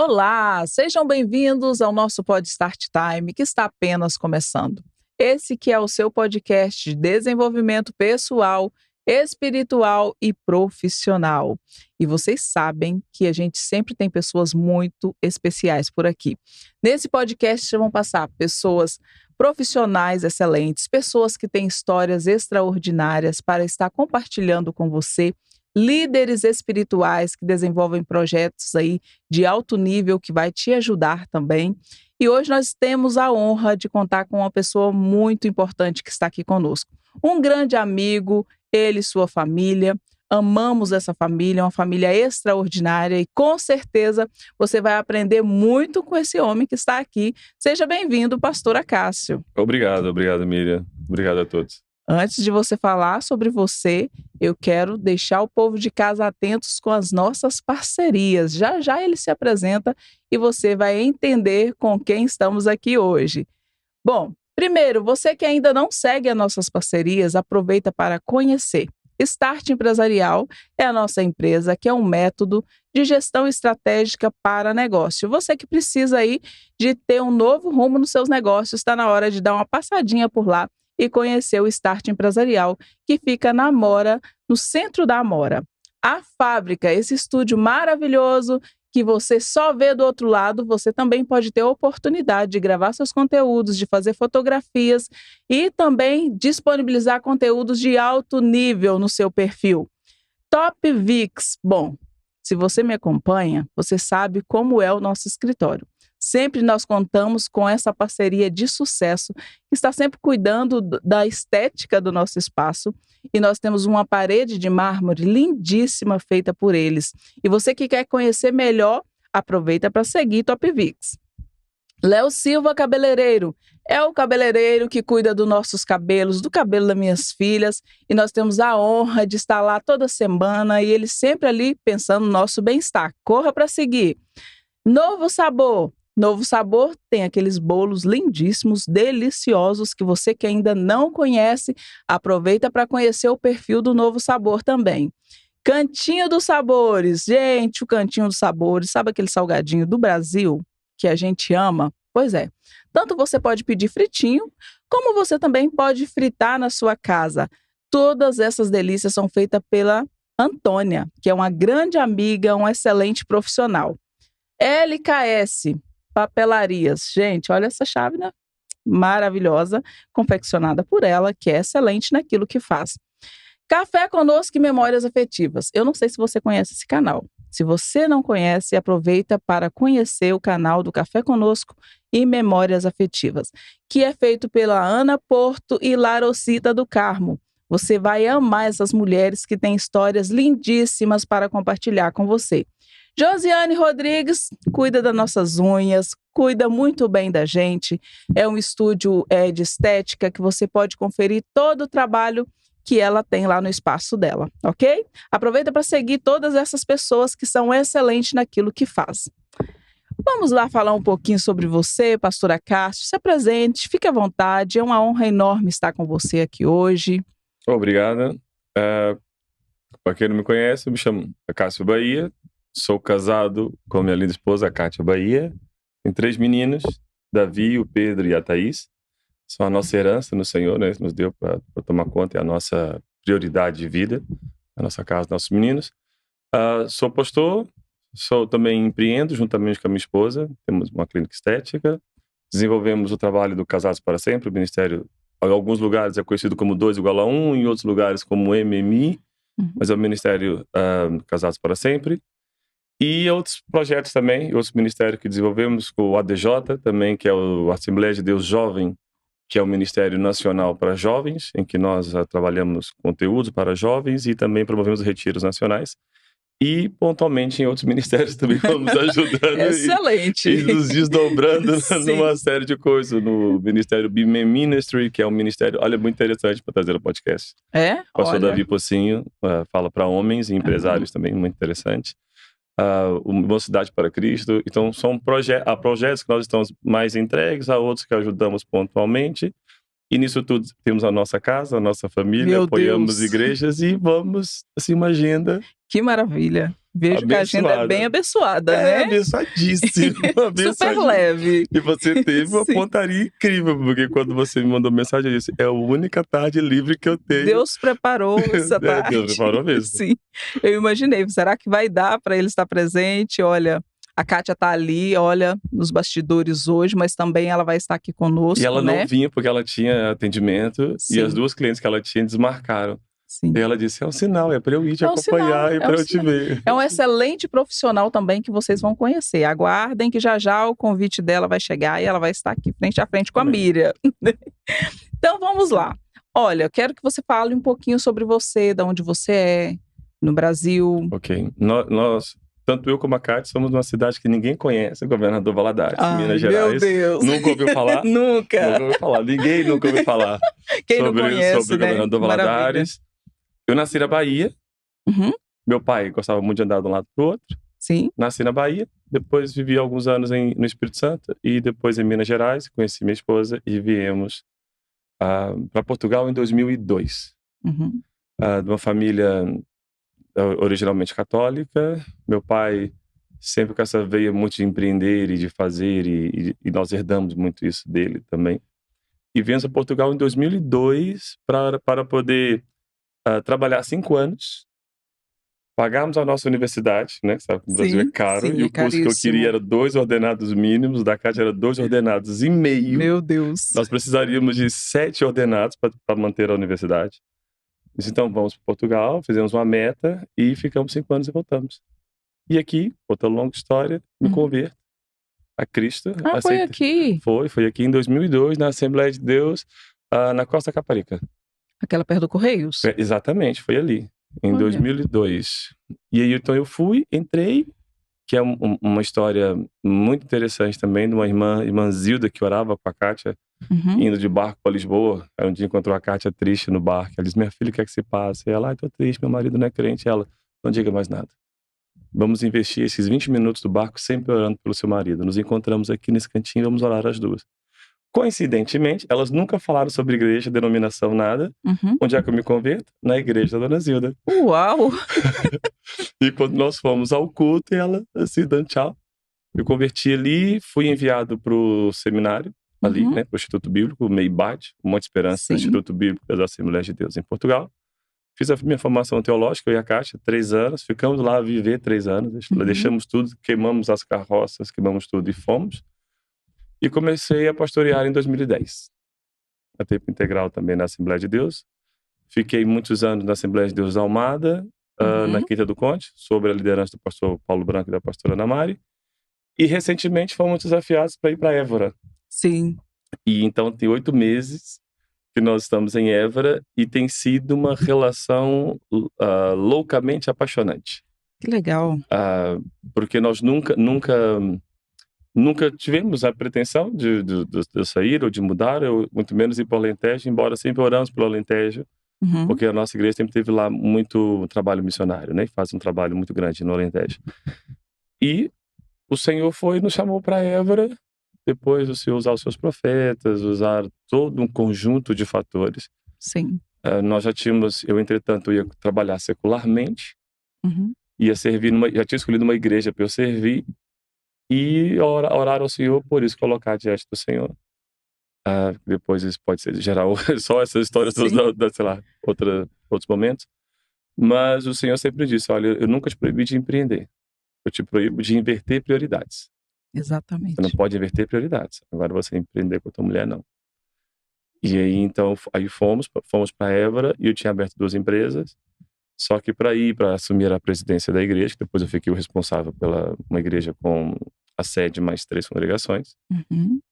Olá, sejam bem-vindos ao nosso Pod Start Time, que está apenas começando. Esse que é o seu podcast de desenvolvimento pessoal, espiritual e profissional. E vocês sabem que a gente sempre tem pessoas muito especiais por aqui. Nesse podcast vão passar pessoas profissionais excelentes, pessoas que têm histórias extraordinárias para estar compartilhando com você, líderes espirituais que desenvolvem projetos aí de alto nível que vai te ajudar também. E hoje nós temos a honra de contar com uma pessoa muito importante que está aqui conosco. Um grande amigo, ele e sua família. Amamos essa família, uma família extraordinária e com certeza você vai aprender muito com esse homem que está aqui. Seja bem-vindo, pastor Acácio. Obrigado, Miriam. Obrigado a todos. Antes de você falar sobre você, eu quero deixar o povo de casa atentos com as nossas parcerias. Já já ele se apresenta e você vai entender com quem estamos aqui hoje. Bom, primeiro, você que ainda não segue as nossas parcerias, aproveita para conhecer. Start Empresarial é a nossa empresa que é um método de gestão estratégica para negócio. Você que precisa aí de ter um novo rumo nos seus negócios, está na hora de dar uma passadinha por lá e conhecer o Start Empresarial, que fica na Amora, no centro da Amora. A Fábrica, esse estúdio maravilhoso que você só vê do outro lado, você também pode ter a oportunidade de gravar seus conteúdos, de fazer fotografias e também disponibilizar conteúdos de alto nível no seu perfil. Top VIX, bom, se você me acompanha, você sabe como é o nosso escritório. Sempre nós contamos com essa parceria de sucesso, que está sempre cuidando da estética do nosso espaço. E nós temos uma parede de mármore lindíssima feita por eles. E você que quer conhecer melhor, aproveita para seguir Top VIX. Léo Silva Cabeleireiro é o cabeleireiro que cuida dos nossos cabelos, do cabelo das minhas filhas. E nós temos a honra de estar lá toda semana e ele sempre ali pensando no nosso bem-estar. Corra para seguir. Novo Sabor. Novo Sabor tem aqueles bolos lindíssimos, deliciosos, que você que ainda não conhece, aproveita para conhecer o perfil do Novo Sabor também. Cantinho dos Sabores. Gente, o Cantinho dos Sabores, sabe aquele salgadinho do Brasil que a gente ama? Pois é, tanto você pode pedir fritinho, como você também pode fritar na sua casa. Todas essas delícias são feitas pela Antônia, que é uma grande amiga, um excelente profissional. LKS Papelarias. Gente, olha essa chave, né? Maravilhosa, confeccionada por ela, que é excelente naquilo que faz. Café Conosco e Memórias Afetivas. Eu não sei se você conhece esse canal. Se você não conhece, aproveita para conhecer o canal do Café Conosco e Memórias Afetivas, que é feito pela Ana Porto e Larocita do Carmo. Você vai amar essas mulheres que têm histórias lindíssimas para compartilhar com você. Josiane Rodrigues cuida das nossas unhas, cuida muito bem da gente. É um estúdio de estética que você pode conferir todo o trabalho que ela tem lá no espaço dela, ok? Aproveita para seguir todas essas pessoas que são excelentes naquilo que faz. Vamos lá falar um pouquinho sobre você, pastora Acácio. Se apresente, fique à vontade. É uma honra enorme estar com você aqui hoje. Obrigada. Para quem não me conhece, eu me chamo Acácio Bahia. Sou casado com a minha linda esposa, a Kátia Bahia. Tenho 3 meninos, Davi, o Pedro e a Thaís. São a nossa herança no Senhor, né? Nos deu para tomar conta, é a nossa prioridade de vida, a nossa casa, nossos meninos. Sou pastor, também empreendo juntamente com a minha esposa. Temos uma clínica estética. Desenvolvemos o trabalho do Casados para Sempre, o ministério, em alguns lugares é conhecido como 2:1, em outros lugares como MMI, mas é o ministério Casados para Sempre. E outros projetos também, outros ministérios que desenvolvemos, com o ADJ também, que é a Assembleia de Deus Jovem, que é o Ministério Nacional para Jovens, em que nós trabalhamos conteúdos para jovens e também promovemos retiros nacionais. E pontualmente em outros ministérios também vamos ajudando Excelente. e nos desdobrando numa série de coisas. No Ministério BIM Ministry, que é um ministério, olha, muito interessante para trazer o podcast. É? O pastor Davi Pocinho fala para homens e empresários também, muito interessante. Mocidade para Cristo. Então são projetos que nós estamos mais entregues, há outros que ajudamos pontualmente, e nisso tudo temos a nossa casa, a nossa família, apoiamos igrejas e vamos, assim, uma agenda. Que maravilha! Vejo que a agenda é bem abençoada, né? Abençoadíssima. Super leve. E você teve uma Sim. pontaria incrível, porque quando você me mandou mensagem, eu disse, é a única tarde livre que eu tenho. Deus preparou essa tarde. Deus preparou mesmo. Sim, eu imaginei, será que vai dar para ele estar presente? Olha, a Kátia tá ali, olha, nos bastidores hoje, mas também ela vai estar aqui conosco, E ela né? não vinha porque ela tinha atendimento. Sim. E as duas clientes que ela tinha desmarcaram. Sim. E ela disse, é um sinal, é para eu ir te É um acompanhar sinal, e para eu te ver. É um excelente profissional também que vocês vão conhecer. Aguardem que já o convite dela vai chegar e ela vai estar aqui frente a frente com a Miriam. Então vamos lá. Olha, quero que você fale um pouquinho sobre você, de onde você é, no Brasil. Ok. Nós, tanto eu como a Kátia, somos de uma cidade que ninguém conhece, Governador Valadares, Minas Gerais. Meu Deus! Nunca ouviu falar? Nunca! Nunca ouviu falar. Ninguém nunca ouviu falar Quem não conhece, sobre né? Governador Valadares. Eu nasci na Bahia. Uhum. Meu pai gostava muito de andar de um lado para o outro. Sim. Nasci na Bahia. Depois vivi alguns anos no Espírito Santo. E depois em Minas Gerais. Conheci minha esposa e viemos para Portugal em 2002. Uhum. De uma família originalmente católica. Meu pai sempre com essa veia muito de empreender e de fazer. E nós herdamos muito isso dele também. E viemos a Portugal em 2002 para poder trabalhar 5 anos, pagarmos a nossa universidade, né? Sabe que o Brasil é caro, e o curso que eu queria era 2 ordenados mínimos, o da Kátia era 2 ordenados e meio. Meu Deus! Nós precisaríamos de 7 ordenados para manter a universidade. Então vamos para Portugal, fizemos uma meta e ficamos 5 anos e voltamos. E aqui, outra longa história, me converto a Cristo. Foi aqui? Foi aqui em 2002, na Assembleia de Deus, na Costa Caparica. Aquela perto do Correios? Exatamente, foi ali, em 2002. E aí, então, eu entrei, que é uma história muito interessante também, de uma irmã Zilda, que orava com a Kátia, indo de barco para Lisboa. Aí um dia encontrou a Kátia triste no barco. Ela disse, minha filha, o que é que se passa? E ela, tô triste, meu marido não é crente. E ela, não diga mais nada. Vamos investir esses 20 minutos do barco sempre orando pelo seu marido. Nos encontramos aqui nesse cantinho, vamos orar as duas. Coincidentemente, elas nunca falaram sobre igreja, denominação, nada. Onde é que eu me converto? Na igreja da Dona Zilda. Uau! E quando nós fomos ao culto, ela, assim, dando tchau. Me converti ali, fui enviado para o seminário, ali, né, para o Instituto Bíblico, MEIBAD, Monte Esperança, Instituto Bíblico das Assembleias de Deus, em Portugal. Fiz a minha formação teológica, eu e a Kátia, 3 anos. Ficamos lá a viver 3 anos. Deixamos tudo, queimamos as carroças, queimamos tudo e fomos. E comecei a pastorear em 2010. A tempo integral também na Assembleia de Deus. Fiquei muitos anos na Assembleia de Deus da Almada, na Quinta do Conde, sob a liderança do pastor Paulo Branco e da pastora Ana Mari. E recentemente fomos desafiados para ir para Évora. Sim. E então tem 8 meses que nós estamos em Évora e tem sido uma relação loucamente apaixonante. Que legal. Porque nós nunca tivemos a pretensão de sair ou de mudar, ou muito menos ir para o Alentejo, embora sempre oramos pelo Alentejo, porque a nossa igreja sempre teve lá muito trabalho missionário, né? E faz um trabalho muito grande no Alentejo. E o Senhor nos chamou para Évora, depois o Senhor usar os seus profetas, usar todo um conjunto de fatores. Sim. Nós já tínhamos, eu entretanto ia trabalhar secularmente, ia servir já tinha escolhido uma igreja para eu servir, e orar ao Senhor, por isso colocar diante do Senhor. Depois isso pode ser gerar só essas histórias, sei lá, outros momentos. Mas o Senhor sempre disse, olha, eu nunca te proibi de empreender. Eu te proíbo de inverter prioridades. Exatamente. Você não pode inverter prioridades. Agora você empreender com a tua mulher, não. E aí, então, fomos para Évora e eu tinha aberto 2 empresas. Só que para assumir a presidência da igreja, depois eu fiquei o responsável pela uma igreja com a sede mais 3 congregações.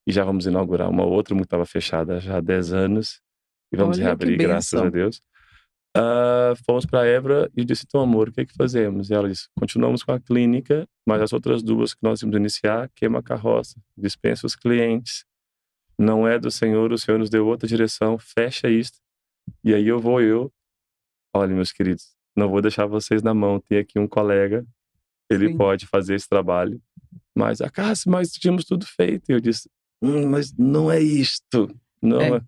E já vamos inaugurar uma outra, que estava fechada já há 10 anos. E vamos reabrir, graças a Deus. Fomos para Évora e eu disse, então amor, o que é que fazemos? E ela disse, continuamos com a clínica, mas as outras 2 que nós vamos iniciar, queima a carroça, dispensa os clientes, não é do Senhor, o Senhor nos deu outra direção, fecha isto. E aí olha meus queridos, não vou deixar vocês na mão, tem aqui um colega, ele pode fazer esse trabalho, mas mas tínhamos tudo feito. E eu disse, mas não é isto, não é.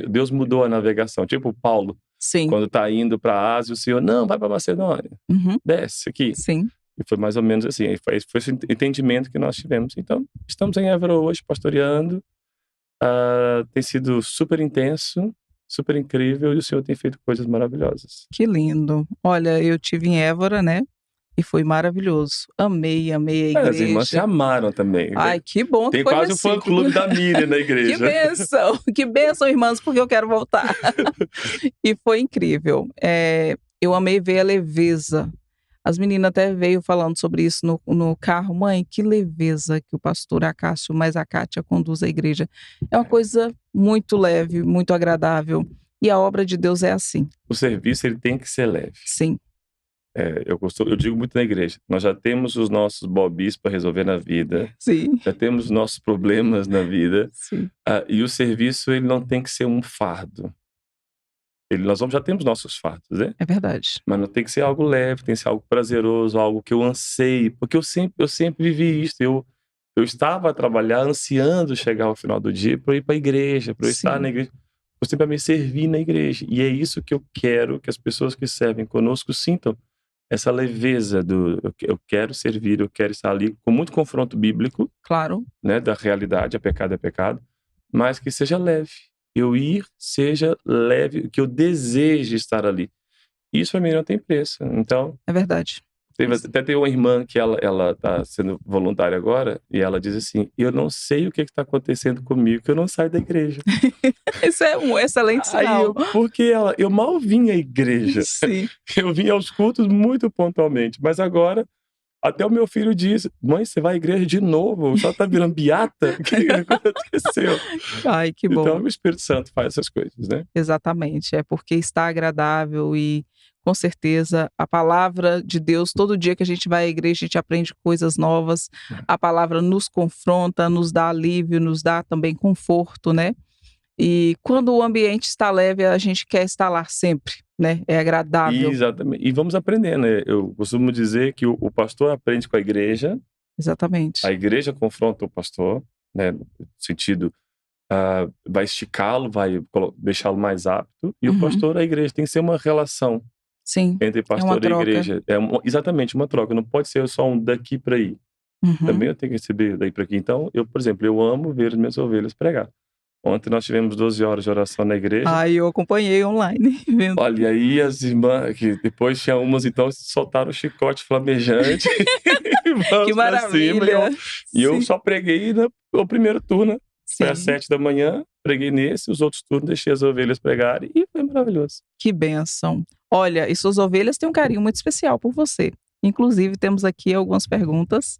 Deus mudou a navegação, tipo Paulo. Sim. Quando está indo para a Ásia, o Senhor, não, vai para Macedônia, desce aqui. Sim. E foi mais ou menos assim, foi esse entendimento que nós tivemos. Então, estamos em Évora hoje, pastoreando. Tem sido super intenso, super incrível, e o Senhor tem feito coisas maravilhosas. Que lindo. Olha, eu tive em Évora, né? E foi maravilhoso. Amei a As irmãs se igreja. amaram também. Ai, que bom que Tem foi quase um recíproco. fã-clube da Miriam na Que igreja. bênção, irmãs, porque eu quero voltar. E foi incrível. Eu amei ver a leveza. As meninas até veio falando sobre isso no carro. Mãe, que leveza que o pastor Acácio, mais a Kátia, conduz a igreja. É uma coisa muito leve, muito agradável. E a obra de Deus é assim. O serviço, ele tem que ser leve. Sim. Eu digo muito na igreja, nós já temos os nossos bobis para resolver na vida, Sim. já temos os nossos problemas na vida, Sim. E o serviço, ele não tem que ser um fardo. Já temos nossos fardos, né? É verdade. Mas não tem que ser algo leve, tem que ser algo prazeroso, algo que eu anseie, porque eu sempre vivi isso. Eu estava a trabalhar ansiando chegar ao final do dia para ir para a igreja, para eu estar na igreja. Eu sempre me servir na igreja. E é isso que eu quero que as pessoas que servem conosco sintam. Essa leveza eu quero servir, eu quero estar ali com muito confronto bíblico, claro, né, da realidade, é pecado, mas que seja leve. Eu ir seja leve, que eu deseje estar ali. Isso para mim não tem preço. Então, é verdade. até tem uma irmã que ela está sendo voluntária agora e ela diz assim: eu não sei o que está acontecendo comigo, que eu não saio da igreja. Isso é um excelente sinal. Porque eu mal vim à igreja. Sim. Eu vim aos cultos muito pontualmente, mas agora até o meu filho diz: mãe, você vai à igreja de novo? Só tá virando beata? O que aconteceu? Ai, que bom. Então o Espírito Santo faz essas coisas, né? Exatamente, é porque está agradável e com certeza a palavra de Deus, todo dia que a gente vai à igreja, a gente aprende coisas novas, a palavra nos confronta, nos dá alívio, nos dá também conforto, né? E quando o ambiente está leve, a gente quer estar lá sempre, né? É agradável. Exatamente. E vamos aprender, né? Eu costumo dizer que o pastor aprende com a igreja. Exatamente. A igreja confronta o pastor, né? No sentido, vai esticá-lo, vai deixá-lo mais apto. E o pastor, a igreja, tem que ser uma relação. Sim, entre pastor e igreja. Exatamente, uma troca. Não pode ser só um daqui para aí. Também eu tenho que receber daí para aqui. Então, por exemplo, eu amo ver as minhas ovelhas pregar. Ontem nós tivemos 12 horas de oração na igreja. Eu acompanhei online. Vendo. Olha, e aí as irmãs, que depois tinha umas, então, soltaram o chicote flamejante. Que maravilha. E eu só preguei no primeiro turno. Sim. Foi às 7 da manhã, preguei nesse, os outros turnos deixei as ovelhas pregarem e foi maravilhoso. Que bênção. Olha, e suas ovelhas têm um carinho muito especial por você. Inclusive, temos aqui algumas perguntas,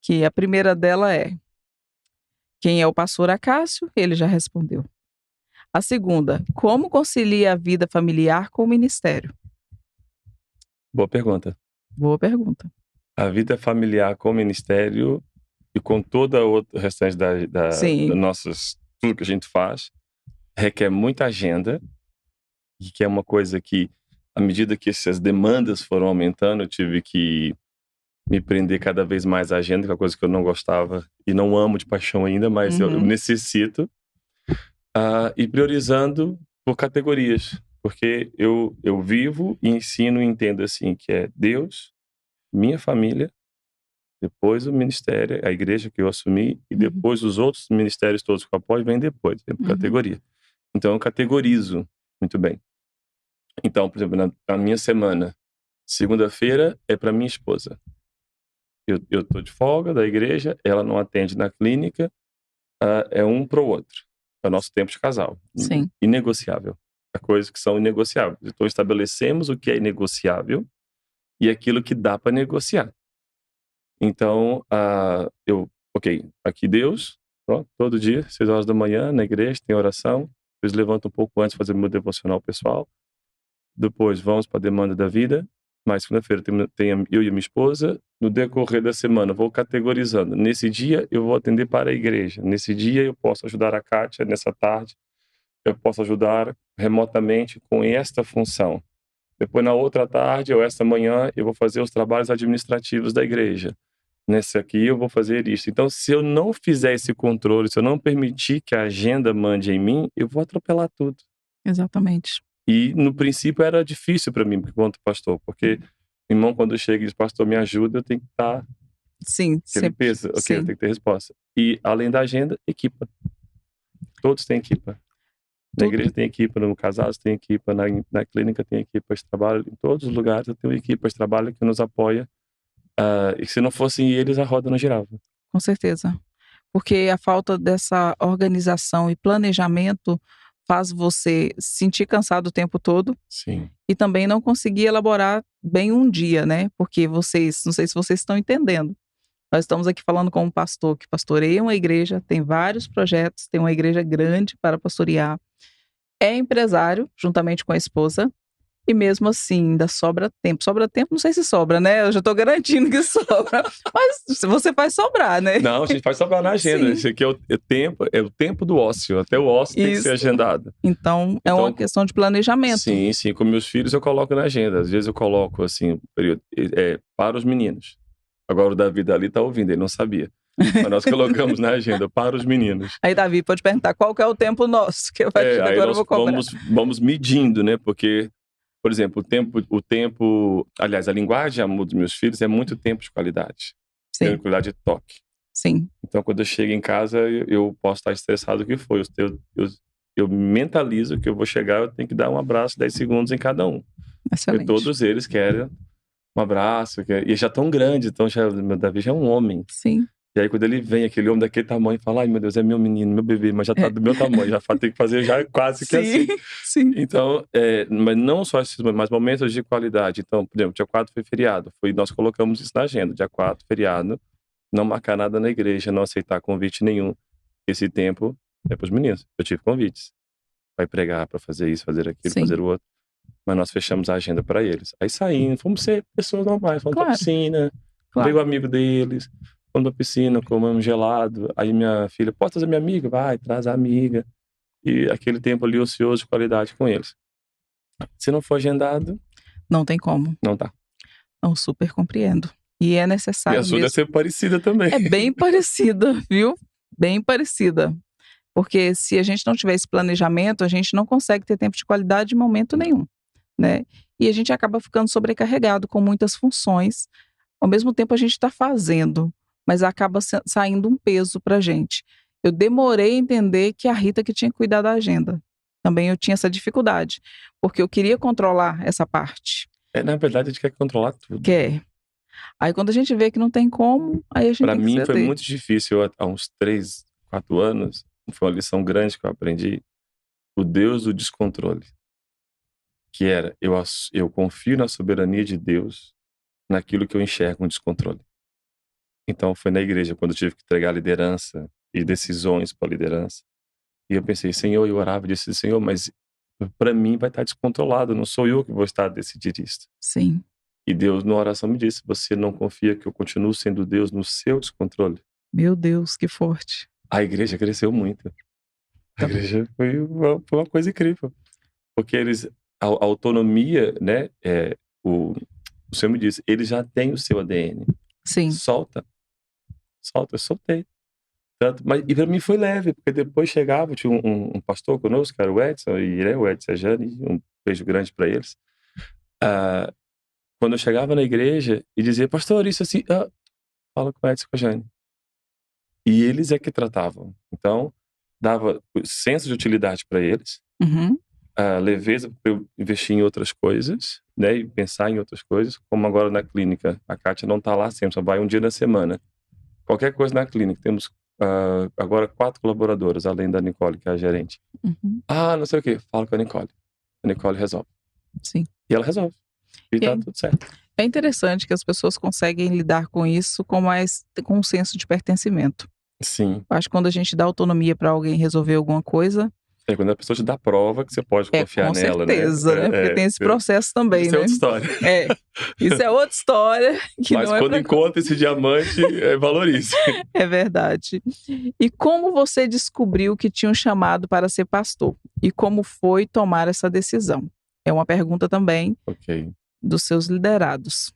que a primeira dela é: quem é o pastor Acácio? Ele já respondeu. A segunda: como concilia a vida familiar com o ministério? Boa pergunta. Boa pergunta. A vida familiar com o ministério e com toda o restante das nossas, tudo que a gente faz, requer muita agenda, e que é uma coisa que, à medida que essas demandas foram aumentando, eu tive que me prender cada vez mais à agenda, que é uma coisa que eu não gostava e não amo de paixão ainda, mas eu necessito. E priorizando por categorias, porque eu vivo e ensino e entendo assim, que é Deus, minha família, depois o ministério, a igreja que eu assumi, e depois os outros ministérios todos que eu apoio, vem depois, vem por categoria. Então eu categorizo muito bem. Então, por exemplo, na minha semana, segunda-feira é para minha esposa. Eu tô de folga da igreja, ela não atende na clínica, é um pro outro. É o nosso tempo de casal. Sim. Inegociável. Há coisas que são inegociáveis. Então estabelecemos o que é inegociável e aquilo que dá para negociar. Então, aqui Deus, todo dia, 6 horas da manhã, na igreja, tem oração. Depois levanto um pouco antes, fazer meu devocional pessoal. Depois vamos para a demanda da vida. Mas segunda-feira tem eu e a minha esposa. No decorrer da semana, vou categorizando. Nesse dia, eu vou atender para a igreja. Nesse dia, eu posso ajudar a Kátia. Nessa tarde, eu posso ajudar remotamente com esta função. Depois, na outra tarde ou esta manhã, eu vou fazer os trabalhos administrativos da igreja. Nesse aqui, eu vou fazer isso. Então, se eu não fizer esse controle, se eu não permitir que a agenda mande em mim, eu vou atropelar tudo. Exatamente. E no princípio era difícil para mim, enquanto pastor, porque irmão, quando chega e diz, pastor, me ajuda, eu tenho que estar Sim, aquele sempre. peso, ok, eu Sim. tenho que ter resposta. E além da agenda, equipa. Todos têm equipa. Na Tudo. igreja tem equipa, no Casados tem equipa, na clínica tem equipas de trabalho, em todos os lugares eu tenho equipas de trabalho que nos apoia. E se não fossem eles, a roda não girava. Com certeza. Porque a falta dessa organização e planejamento faz você se sentir cansado o tempo todo Sim. e também não conseguir elaborar bem um dia, né? Porque vocês, não sei se vocês estão entendendo, nós estamos aqui falando com um pastor que pastoreia uma igreja, tem vários projetos, tem uma igreja grande para pastorear, é empresário, juntamente com a esposa, e mesmo assim ainda sobra tempo. Sobra tempo, não sei se sobra, né? Eu já estou garantindo que sobra, mas você faz sobrar, né? Não, a gente faz sobrar na agenda. Sim. Isso aqui é o tempo do ócio. Até o ócio tem que ser Isso. agendado. Então, é uma questão de planejamento. Sim, sim. Com meus filhos eu coloco na agenda. Às vezes eu coloco, assim, período, para os meninos. Agora o Davi ali tá ouvindo, ele não sabia. Mas nós colocamos na agenda para os meninos. Aí, Davi, pode perguntar qual que é o tempo nosso, que eu Aí agora nós vou cobrar. vamos medindo, né? Porque, por exemplo, aliás, a linguagem amor dos meus filhos é muito tempo de qualidade. Sim. Qualidade de toque. Sim. Então, quando eu chego em casa, eu posso estar estressado o que for. Eu mentalizo que eu vou chegar, eu tenho que dar um abraço 10 segundos em cada um. Excelente. Porque todos eles querem um abraço. E já tão grande, então meu Davi já é um homem. Sim. E aí, quando ele vem, aquele homem daquele tamanho, fala, ai meu Deus, é meu menino, meu bebê, mas já tá do meu tamanho, já tem que fazer já quase que assim. Sim. Então, mas não só esses mas momentos de qualidade. Então, por exemplo, dia 4 foi feriado, nós colocamos isso na agenda, dia 4, feriado, não marcar nada na igreja, não aceitar convite nenhum. Esse tempo é para os meninos. Eu tive convites. Vai pregar para fazer isso, fazer aquilo, Sim. fazer o outro. Mas nós fechamos a agenda para eles. Aí saímos, fomos ser pessoas normais, fomos pra piscina, veio o amigo deles, fomos pra piscina, comemos gelado. Aí minha filha, pode trazer minha amiga? Vai, traz a amiga. E aquele tempo ali ocioso de qualidade com eles. Se não for agendado... Não tem como. Não dá. Não, super compreendo. E é necessário e a sua deve ser parecida também. É bem parecida, viu? Bem parecida. Porque se a gente não tiver esse planejamento, a gente não consegue ter tempo de qualidade de momento nenhum, né? E a gente acaba ficando sobrecarregado com muitas funções. Ao mesmo tempo a gente está fazendo, mas acaba saindo um peso pra gente. Eu demorei a entender que a Rita que tinha que cuidar da agenda. Também eu tinha essa dificuldade, porque eu queria controlar essa parte. Na verdade, a gente quer controlar tudo. Quer. Aí quando a gente vê que não tem como, aí a gente Pra tem que mim ceder. foi muito difícil há uns 3, 4 anos. Foi uma lição grande que eu aprendi. O Deus do descontrole. Que era, eu confio na soberania de Deus naquilo que eu enxergo um descontrole. Então foi na igreja, quando eu tive que entregar liderança e decisões para a liderança. E eu pensei, Senhor, eu orava e disse, Senhor, mas para mim vai estar descontrolado, não sou eu que vou estar a decidir isso. Sim. E Deus, na oração, me disse, você não confia que eu continuo sendo Deus no seu descontrole? Meu Deus, que forte. A igreja cresceu muito. A igreja foi uma coisa incrível. Porque a autonomia, né, o Senhor me disse, eles já têm o seu ADN. Sim. Solta, eu soltei. E para mim foi leve, porque depois chegava, tinha um pastor conosco, que era o Edson, o Edson e a Jane, um beijo grande para eles. Quando eu chegava na igreja e dizia, pastor, isso assim, fala com o Edson e com a Jane. E eles é que tratavam. Então, dava senso de utilidade para eles, leveza para eu investir em outras coisas, né, e pensar em outras coisas, como agora na clínica. A Kátia não está lá sempre, só vai um dia na semana. Qualquer coisa na clínica, temos agora 4 colaboradoras, além da Nicole, que é a gerente. Não sei o que, fala com a Nicole. A Nicole resolve. Sim. E ela resolve. E tá tudo certo. É interessante que as pessoas conseguem lidar com isso com um senso de pertencimento. Sim. Acho que quando a gente dá autonomia para alguém resolver alguma coisa... quando a pessoa te dá prova que você pode confiar nela, né? Com certeza, né? Porque tem esse processo também, isso né? É outra história. Isso é outra história. Mas quando encontra esse diamante, valorize. É verdade. E como você descobriu que tinha um chamado para ser pastor? E como foi tomar essa decisão? É uma pergunta também dos seus liderados.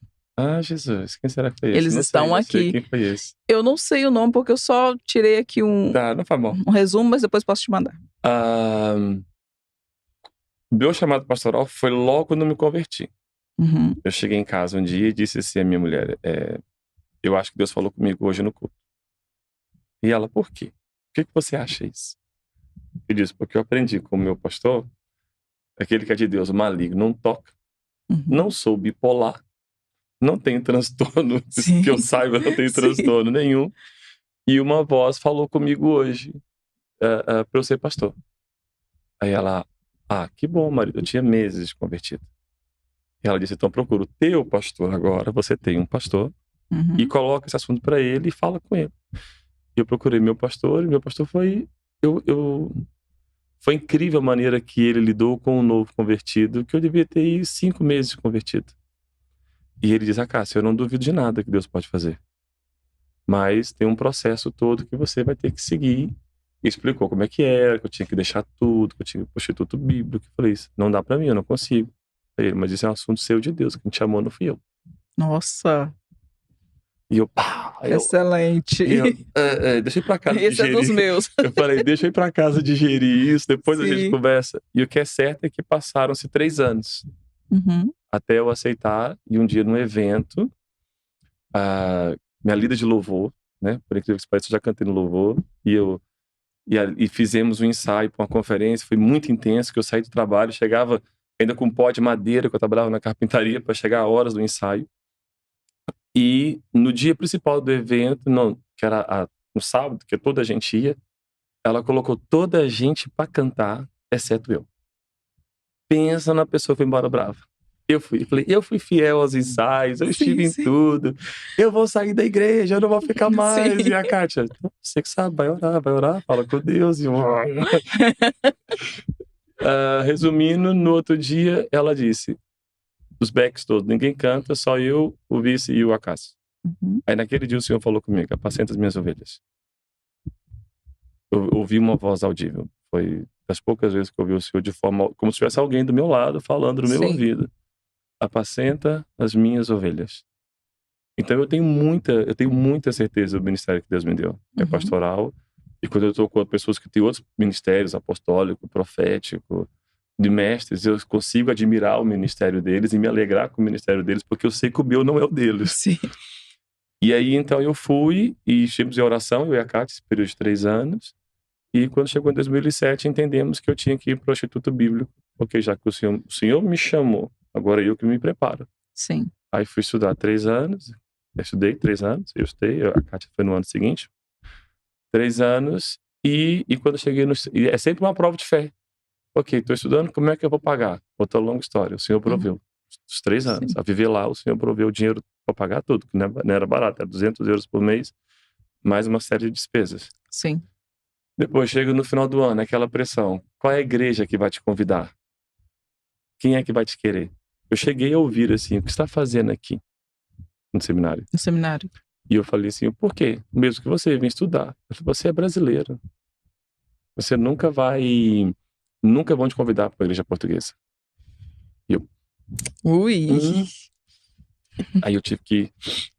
Jesus, quem será que foi esse? Eles estão aqui. Quem foi esse? Eu não sei o nome, porque eu só tirei aqui um não foi mal. resumo, mas depois posso te mandar. Meu chamado pastoral foi logo quando eu me converti. Uhum. Eu cheguei em casa um dia e disse assim à minha mulher, eu acho que Deus falou comigo hoje no culto. E ela, por quê? Por que você acha isso? Eu disse, porque eu aprendi com o meu pastor, aquele que é de Deus, o maligno não toca. Uhum. Não sou bipolar, não tenho transtorno, Sim. que eu saiba, não tenho Sim. transtorno nenhum. E uma voz falou comigo hoje, para eu ser pastor. Aí ela, que bom, marido, eu tinha meses de convertido. E ela disse, então procura o teu pastor agora, você tem um pastor, Uhum. e coloca esse assunto para ele e fala com ele. E eu procurei meu pastor, e meu pastor foi... Foi incrível a maneira que ele lidou com um novo convertido, que eu devia ter aí 5 meses de convertido. E ele diz, Cássio, eu não duvido de nada que Deus pode fazer. Mas tem um processo todo que você vai ter que seguir. E explicou como é que era, que eu tinha que deixar tudo, que eu tinha que ir pro Instituto Bíblico. Eu falei, isso não dá pra mim, eu não consigo. Aí ele, mas isso é um assunto seu de Deus, quem te chamou não fui eu. Nossa, E eu, excelente. deixa eu ir pra casa Esse digerir. é dos meus. Eu falei, deixa eu ir pra casa digerir isso, depois a gente Sim. conversa. E o que é certo é que passaram-se 3 anos. Uhum. Até eu aceitar, e um dia no evento, minha líder de louvor, né, por incrível que pareça, eu já cantei no louvor, e fizemos um ensaio para uma conferência, foi muito intenso, que eu saí do trabalho, chegava ainda com pó de madeira, que eu trabalhava na carpintaria, para chegar a horas do ensaio. E no dia principal do evento, que era no sábado, que toda a gente ia, ela colocou toda a gente para cantar, exceto eu. Pensa na pessoa que foi embora brava. Eu fui fiel aos ensaios, eu estive em tudo. Eu vou sair da igreja, eu não vou ficar mais. Sim. E a Kátia, você que sabe, vai orar, fala com Deus. E resumindo, no outro dia, ela disse, os backs todos, ninguém canta, só eu, o vice e o Cássio. Uhum. Aí naquele dia o Senhor falou comigo, apacenta as minhas ovelhas. Eu ouvi uma voz audível. Foi das poucas vezes que eu ouvi o Senhor de forma, como se tivesse alguém do meu lado falando no meu Sim. ouvido. Apacenta as minhas ovelhas. Então eu tenho muita certeza do ministério que Deus me deu. É pastoral. E quando eu estou com pessoas que têm outros ministérios, apostólico, profético, de mestres, eu consigo admirar o ministério deles e me alegrar com o ministério deles, porque eu sei que o meu não é o deles. Sim. E aí, então, eu fui e estivemos em oração, eu e a Kátia, esse período de 3 anos. E quando chegou em 2007, entendemos que eu tinha que ir para o Instituto Bíblico, porque já que o Senhor me chamou, agora eu que me preparo. Sim. Aí fui estudar 3 anos, eu estudei 3 anos, eu estudei, a Kátia foi no ano seguinte. 3 anos, e quando eu cheguei e é sempre uma prova de fé. Ok, estou estudando, como é que eu vou pagar? Outra longa história, o Senhor proveu. Os 3 anos, Sim. a viver lá, o Senhor proveu o dinheiro para pagar tudo, que não era barato, era 200 euros por mês, mais uma série de despesas. Sim. Depois chega no final do ano, aquela pressão. Qual é a igreja que vai te convidar? Quem é que vai te querer? Eu cheguei a ouvir assim, o que você está fazendo aqui no seminário? No seminário. E eu falei assim, por quê? Mesmo que você venha estudar. Eu falei, você é brasileiro. Você nunca vão te convidar para a igreja portuguesa. E eu... Ui! Aí eu tive que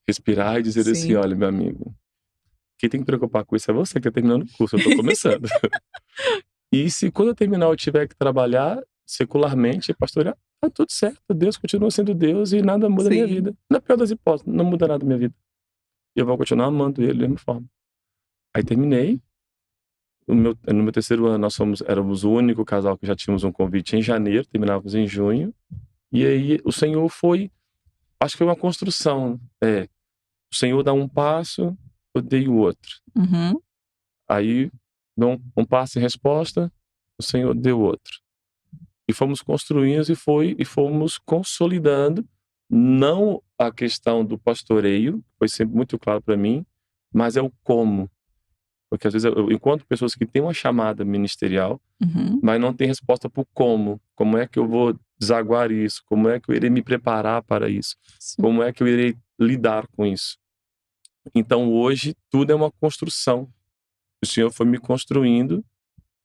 respirar e dizer assim, olha, meu amigo, quem tem que preocupar com isso é você que está terminando o curso, eu estou começando. E se quando eu terminar eu tiver que trabalhar secularmente, pastorear, tá tudo certo. Deus continua sendo Deus e nada muda na minha vida. Na pior das hipóteses, não muda nada na minha vida. E eu vou continuar amando ele da mesma forma. Aí terminei. No meu 3º ano, éramos o único casal que já tínhamos um convite em janeiro, terminávamos em junho. E aí o Senhor acho que foi uma construção. O Senhor dá um passo, eu dei o outro. Aí, um passo em resposta, o Senhor deu outro. E fomos construindo e fomos consolidando, não a questão do pastoreio, foi sempre muito claro para mim, mas é o como. Porque às vezes eu encontro pessoas que têm uma chamada ministerial, mas não tem resposta para o como. Como é que eu vou desaguar isso? Como é que eu irei me preparar para isso? Sim. Como é que eu irei lidar com isso? Então hoje tudo é uma construção. O Senhor foi me construindo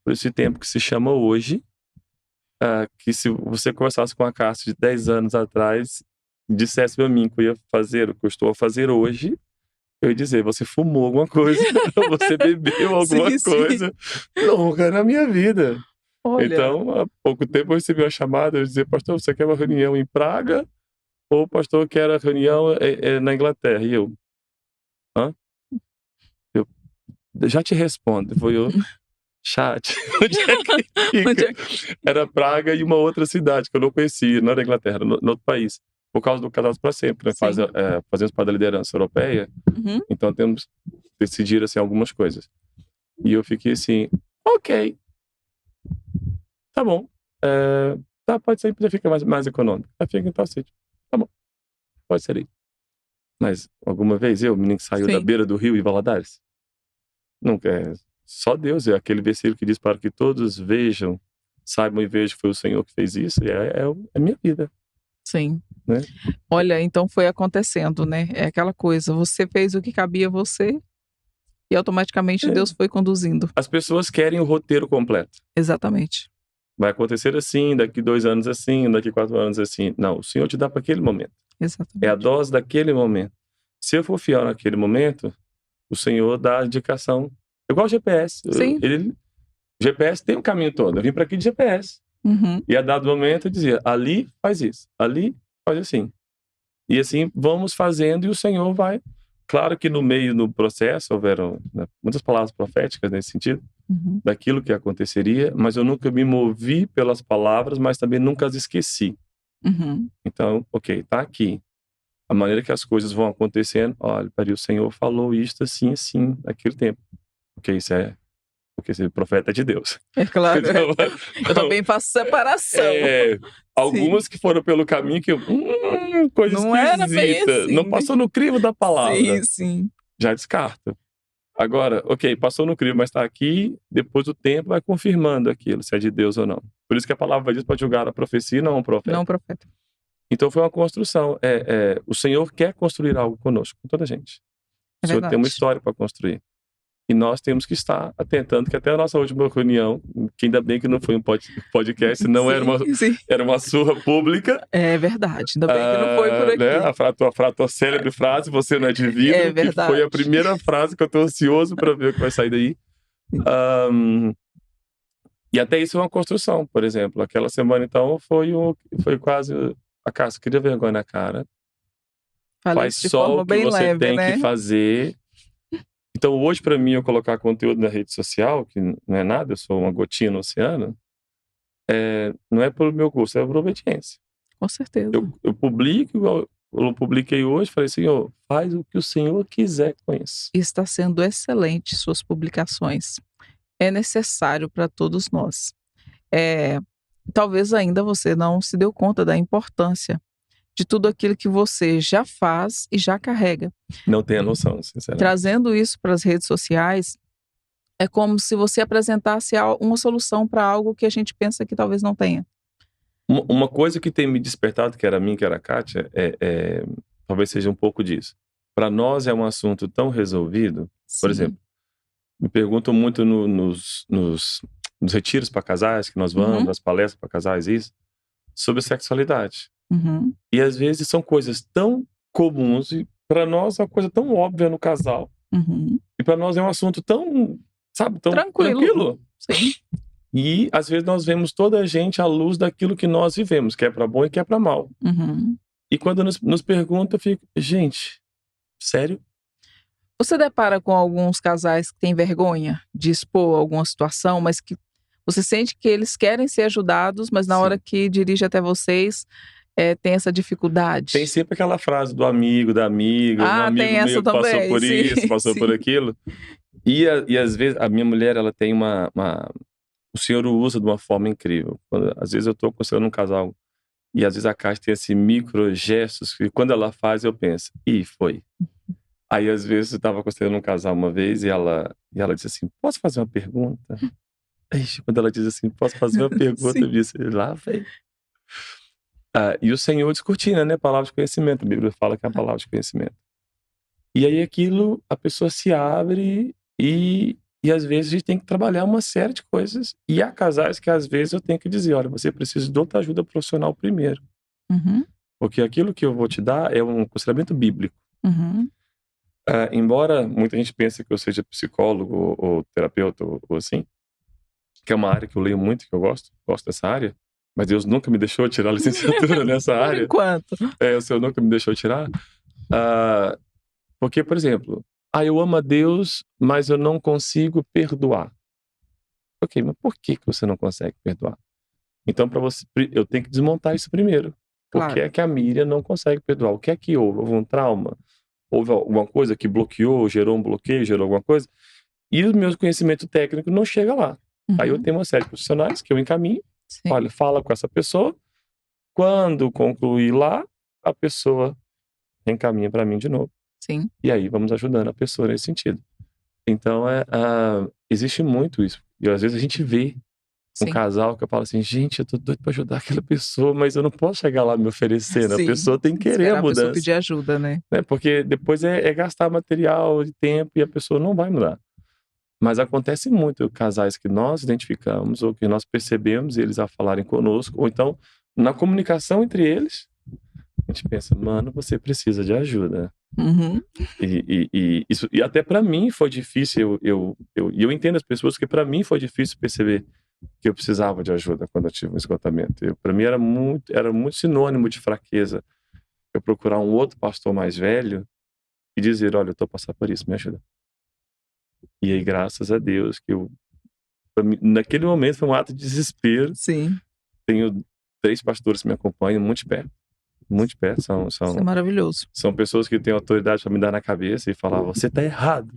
por esse tempo que se chama hoje, que se você conversasse com a Cássia de 10 anos atrás, dissesse para mim que eu ia fazer o que eu estou a fazer hoje, eu ia dizer, você fumou alguma coisa, você bebeu alguma coisa, nunca na minha vida. Olha, Então, há pouco tempo eu recebi uma chamada, eu dizia, pastor, você quer uma reunião em Praga? Ou o pastor quer a reunião na Inglaterra? E eu, hã? Eu já te respondo. Foi eu, chat, onde é que onde fica? é que... Era Praga e uma outra cidade que eu não conhecia, não era Inglaterra, era no outro país. Por causa do Casados para Sempre, né? Sim. Fazemos parte da liderança europeia, Uhum. então temos que decidir assim, algumas coisas. E eu fiquei assim, ok, tá bom. Tá, pode ser, já fica mais econômico. Fica em tal sítio. Tá bom, pode ser aí. Mas alguma vez o menino que saiu da Sim. beira do rio em Valadares? Nunca. Só Deus. É aquele versículo que diz para que todos vejam, saibam e vejam que foi o Senhor que fez isso. E é a minha vida. Sim. Né? Olha, então foi acontecendo, né? É aquela coisa, você fez o que cabia a você e automaticamente Deus foi conduzindo. As pessoas querem o roteiro completo. Exatamente. Vai acontecer assim, daqui 2 anos assim, daqui 4 anos assim. Não, o Senhor te dá para aquele momento. Exatamente. É a dose daquele momento. Se eu for fiel naquele momento, o Senhor dá a indicação. Igual o GPS. Sim. O GPS tem o caminho todo. Eu vim para aqui de GPS. Uhum. E a dado momento eu dizia, ali faz isso, ali faz assim. E assim vamos fazendo e o Senhor vai. Claro que no meio do processo houveram, né, muitas palavras proféticas nesse sentido, daquilo que aconteceria, mas eu nunca me movi pelas palavras, mas também nunca as esqueci. Então, ok, tá aqui. A maneira que as coisas vão acontecendo, olha, o Senhor falou isto assim, assim, naquele tempo. Porque isso é, porque esse profeta é de Deus. É claro. Então, eu também faço separação. Algumas que foram pelo caminho que coisa não era bem esquisita. assim, Não passou no crivo da palavra. Sim, sim. Já descarta. Agora, ok, passou no crivo, mas está aqui, depois do tempo vai confirmando aquilo, se é de Deus ou não. Por isso que a palavra diz para julgar a profecia e não o profeta. Não o profeta. Então foi uma construção. O Senhor quer construir algo conosco, com toda a gente. O Senhor tem uma história para construir. E nós temos que estar atentando que até a nossa última reunião, que ainda bem que não foi um podcast, não sim, era uma surra pública. É verdade, ainda bem que não foi por aqui. Né? A tua célebre frase, você não é de vidro, É verdade. que foi a primeira frase que eu estou ansioso para ver o que vai sair daí. E até isso é uma construção, por exemplo. Aquela semana, então, foi quase... A Cássia cria vergonha na cara. Faz só o que você leve, tem né? que fazer. Então, hoje, para mim, eu colocar conteúdo na rede social, que não é nada, eu sou uma gotinha no oceano, não é pelo meu gosto, é por obediência. Com certeza. Eu publico, igual eu publiquei hoje, falei, Senhor, faz o que o Senhor quiser com isso. Está sendo excelente suas publicações. É necessário para todos nós. Talvez ainda você não se deu conta da importância de tudo aquilo que você já faz e já carrega. Não tenho a noção, sinceramente. Trazendo isso para as redes sociais, é como se você apresentasse uma solução para algo que a gente pensa que talvez não tenha. Uma coisa que tem me despertado, que era a mim, que era a Kátia, talvez seja um pouco disso. Para nós é um assunto tão resolvido. Sim. Por exemplo, me perguntam muito nos retiros para casais que nós vamos, nas palestras para casais, isso, sobre sexualidade. E às vezes são coisas tão comuns e para nós é uma coisa tão óbvia no casal. E para nós é um assunto tão, sabe, tão tranquilo. Sim. E às vezes nós vemos toda a gente à luz daquilo que nós vivemos, que é para bom e que é para mal. E quando nos pergunta, eu fico, gente, sério? Você depara com alguns casais que têm vergonha de expor alguma situação, mas que você sente que eles querem ser ajudados, mas na hora que dirige até vocês, tem essa dificuldade? Tem sempre aquela frase do amigo, da amiga, um amigo tem essa meu que passou por isso, passou por aquilo. E às vezes a minha mulher, ela tem o Senhor o usa de uma forma incrível. Às vezes eu estou aconselhando um casal e às vezes a Kátia tem esses micro gestos que quando ela faz eu penso, foi. Aí às vezes eu estava aconselhando um casal uma vez e ela disse assim, posso fazer uma pergunta? Quando ela diz assim, posso fazer uma pergunta? Eu disse, lá vem. E o Senhor descortina, né? Palavra de conhecimento. A Bíblia fala que é a palavra de conhecimento. E aí aquilo, a pessoa se abre e às vezes a gente tem que trabalhar uma série de coisas. E há casais que às vezes eu tenho que dizer, olha, você precisa de outra ajuda profissional primeiro. Porque aquilo que eu vou te dar é um aconselhamento bíblico. Embora muita gente pense que eu seja psicólogo ou terapeuta ou assim, que é uma área que eu leio muito, que eu gosto dessa área, mas Deus nunca me deixou tirar a licenciatura nessa Por área. enquanto. O Senhor nunca me deixou tirar. Porque, por exemplo, eu amo a Deus, mas eu não consigo perdoar. Ok, mas por que você não consegue perdoar? Então, para você, eu tenho que desmontar isso primeiro. Por que Claro. é que a Miriam não consegue perdoar? O que é que houve? Houve um trauma? Houve alguma coisa que bloqueou, gerou um bloqueio, gerou alguma coisa? E o meu conhecimento técnico não chega lá. Aí eu Uhum. tenho uma série de profissionais que eu encaminho. Sim. Olha, fala com essa pessoa. Quando concluir lá, a pessoa encaminha para mim de novo. Sim. E aí vamos ajudando a pessoa nesse sentido. Então, existe muito isso. E às vezes a gente vê um Sim. casal que eu falo assim, gente, eu tô doido pra ajudar aquela pessoa, mas eu não posso chegar lá me oferecendo. Sim. A pessoa tem que querer Esperar a a pessoa mudança. pedir ajuda, né? Porque depois é gastar material e tempo e a pessoa não vai mudar. Mas acontece muito casais que nós identificamos ou que nós percebemos eles a falarem conosco, ou então na comunicação entre eles, a gente pensa, mano, você precisa de ajuda. Uhum. E até para mim foi difícil, eu entendo as pessoas que para mim foi difícil perceber que eu precisava de ajuda quando eu tive um esgotamento. Para mim era muito sinônimo de fraqueza eu procurar um outro pastor mais velho e dizer, olha, eu tô passando por isso, me ajuda. E aí, graças a Deus, pra mim, naquele momento foi um ato de desespero. Sim. Tenho 3 pastores que me acompanham muito de perto. Muito de perto. Isso é maravilhoso. São pessoas que têm autoridade para me dar na cabeça e falar, você tá errado.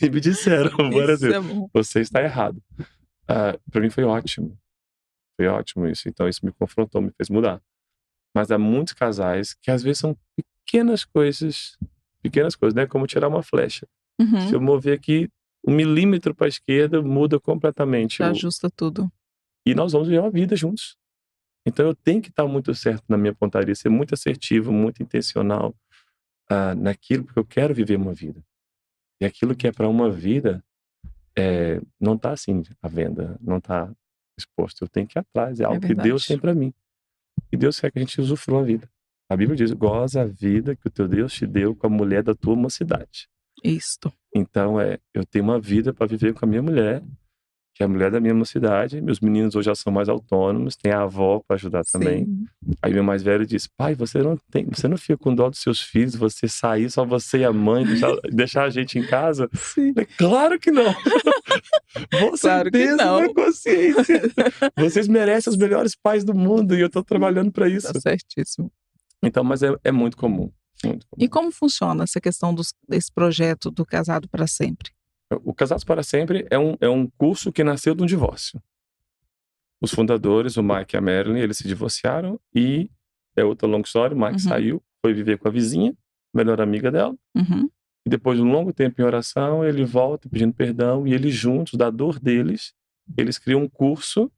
E me disseram várias vezes, você está errado. Para mim foi ótimo. Foi ótimo isso. Então isso me confrontou, me fez mudar. Mas há muitos casais que às vezes são pequenas coisas, né? Como tirar uma flecha. Uhum. Se eu mover aqui 1 milímetro para a esquerda, muda completamente. Já ajusta tudo. E nós vamos viver uma vida juntos. Então eu tenho que estar muito certo na minha pontaria, ser muito assertivo, muito intencional naquilo, porque eu quero viver uma vida. E aquilo que é para uma vida não está assim à venda, não está exposto. Eu tenho que ir atrás, é algo que Deus tem para mim. E Deus quer que a gente usufrua a vida. A Bíblia diz, goza a vida que o teu Deus te deu com a mulher da tua mocidade. Isto. Então eu tenho uma vida para viver com a minha mulher, que é a mulher da minha mocidade. Meus meninos hoje já são mais autônomos, tem a avó para ajudar também. Aí meu mais velho diz, pai, você não fica com dó dos seus filhos, você sair, só você e a mãe, deixar a gente em casa? Sim. Claro que não. Claro que não. Na consciência. Vocês merecem os melhores pais do mundo e eu tô trabalhando para isso. Tá certíssimo. Então, mas é muito comum. Muito comum. E como funciona essa questão desse projeto do Casado para Sempre? O Casados para Sempre é um curso que nasceu de um divórcio. Os fundadores, o Mike e a Marilyn, eles se divorciaram e é outra longa história. O Mike saiu, foi viver com a vizinha, melhor amiga dela. Uhum. E depois de um longo tempo em oração, ele volta pedindo perdão e eles juntos, da dor deles, eles criam um curso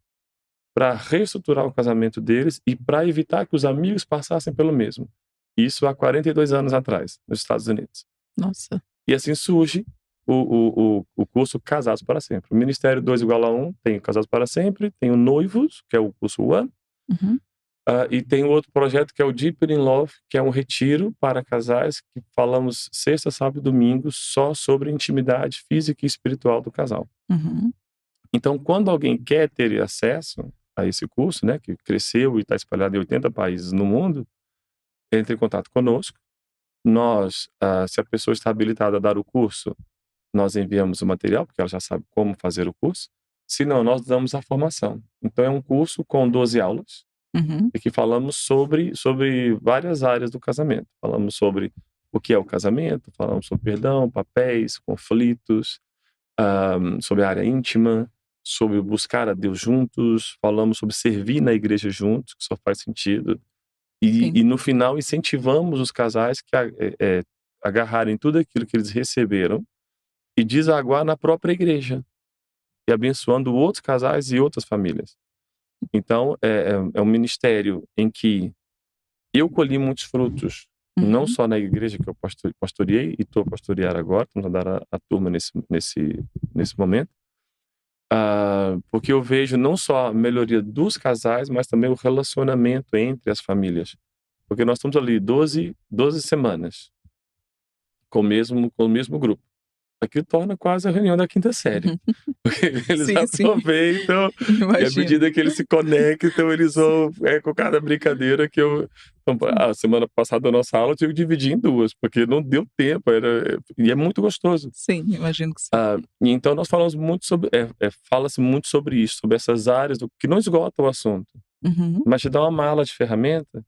para reestruturar o casamento deles e para evitar que os amigos passassem pelo mesmo. Isso há 42 anos atrás, nos Estados Unidos. Nossa. E assim surge o curso Casados para Sempre. O Ministério 2 igual a 1 tem o Casados para Sempre, tem o Noivos, que é o curso One, Uhum. e tem outro projeto que é o Deeper in Love, que é um retiro para casais que falamos sexta, sábado e domingo só sobre intimidade física e espiritual do casal. Uhum. Então, quando alguém quer ter acesso a esse curso, né, que cresceu e está espalhado em 80 países no mundo, entre em contato conosco. Nós, se a pessoa está habilitada a dar o curso, nós enviamos o material, porque ela já sabe como fazer o curso. Se não, nós damos a formação. Então, é um curso com 12 aulas, Uhum. e que falamos sobre várias áreas do casamento. Falamos sobre o que é o casamento, falamos sobre perdão, papéis, conflitos, sobre a área íntima, sobre buscar a Deus juntos, falamos sobre servir na igreja juntos, que só faz sentido. E no final incentivamos os casais que agarrarem tudo aquilo que eles receberam e desaguar na própria igreja e abençoando outros casais e outras famílias. Então é um ministério em que eu colhi muitos frutos, não só na igreja que eu pastoreei e estou a pastorear agora, vamos dar a turma nesse momento, porque eu vejo não só a melhoria dos casais, mas também o relacionamento entre as famílias. Porque nós estamos ali 12 semanas com o mesmo grupo. aquilo torna quase a reunião da quinta série. Porque eles Sim, sim. aproveitam e à Imagino. medida que eles se conectam, eles vão com cada brincadeira que eu... A semana passada, a nossa aula, eu tive que dividir em duas, porque não deu tempo, e é muito gostoso. Sim, imagino que sim. E então nós falamos muito sobre, fala-se muito sobre isso, sobre essas áreas que não esgota o assunto, Uhum. mas te dá uma mala de ferramenta.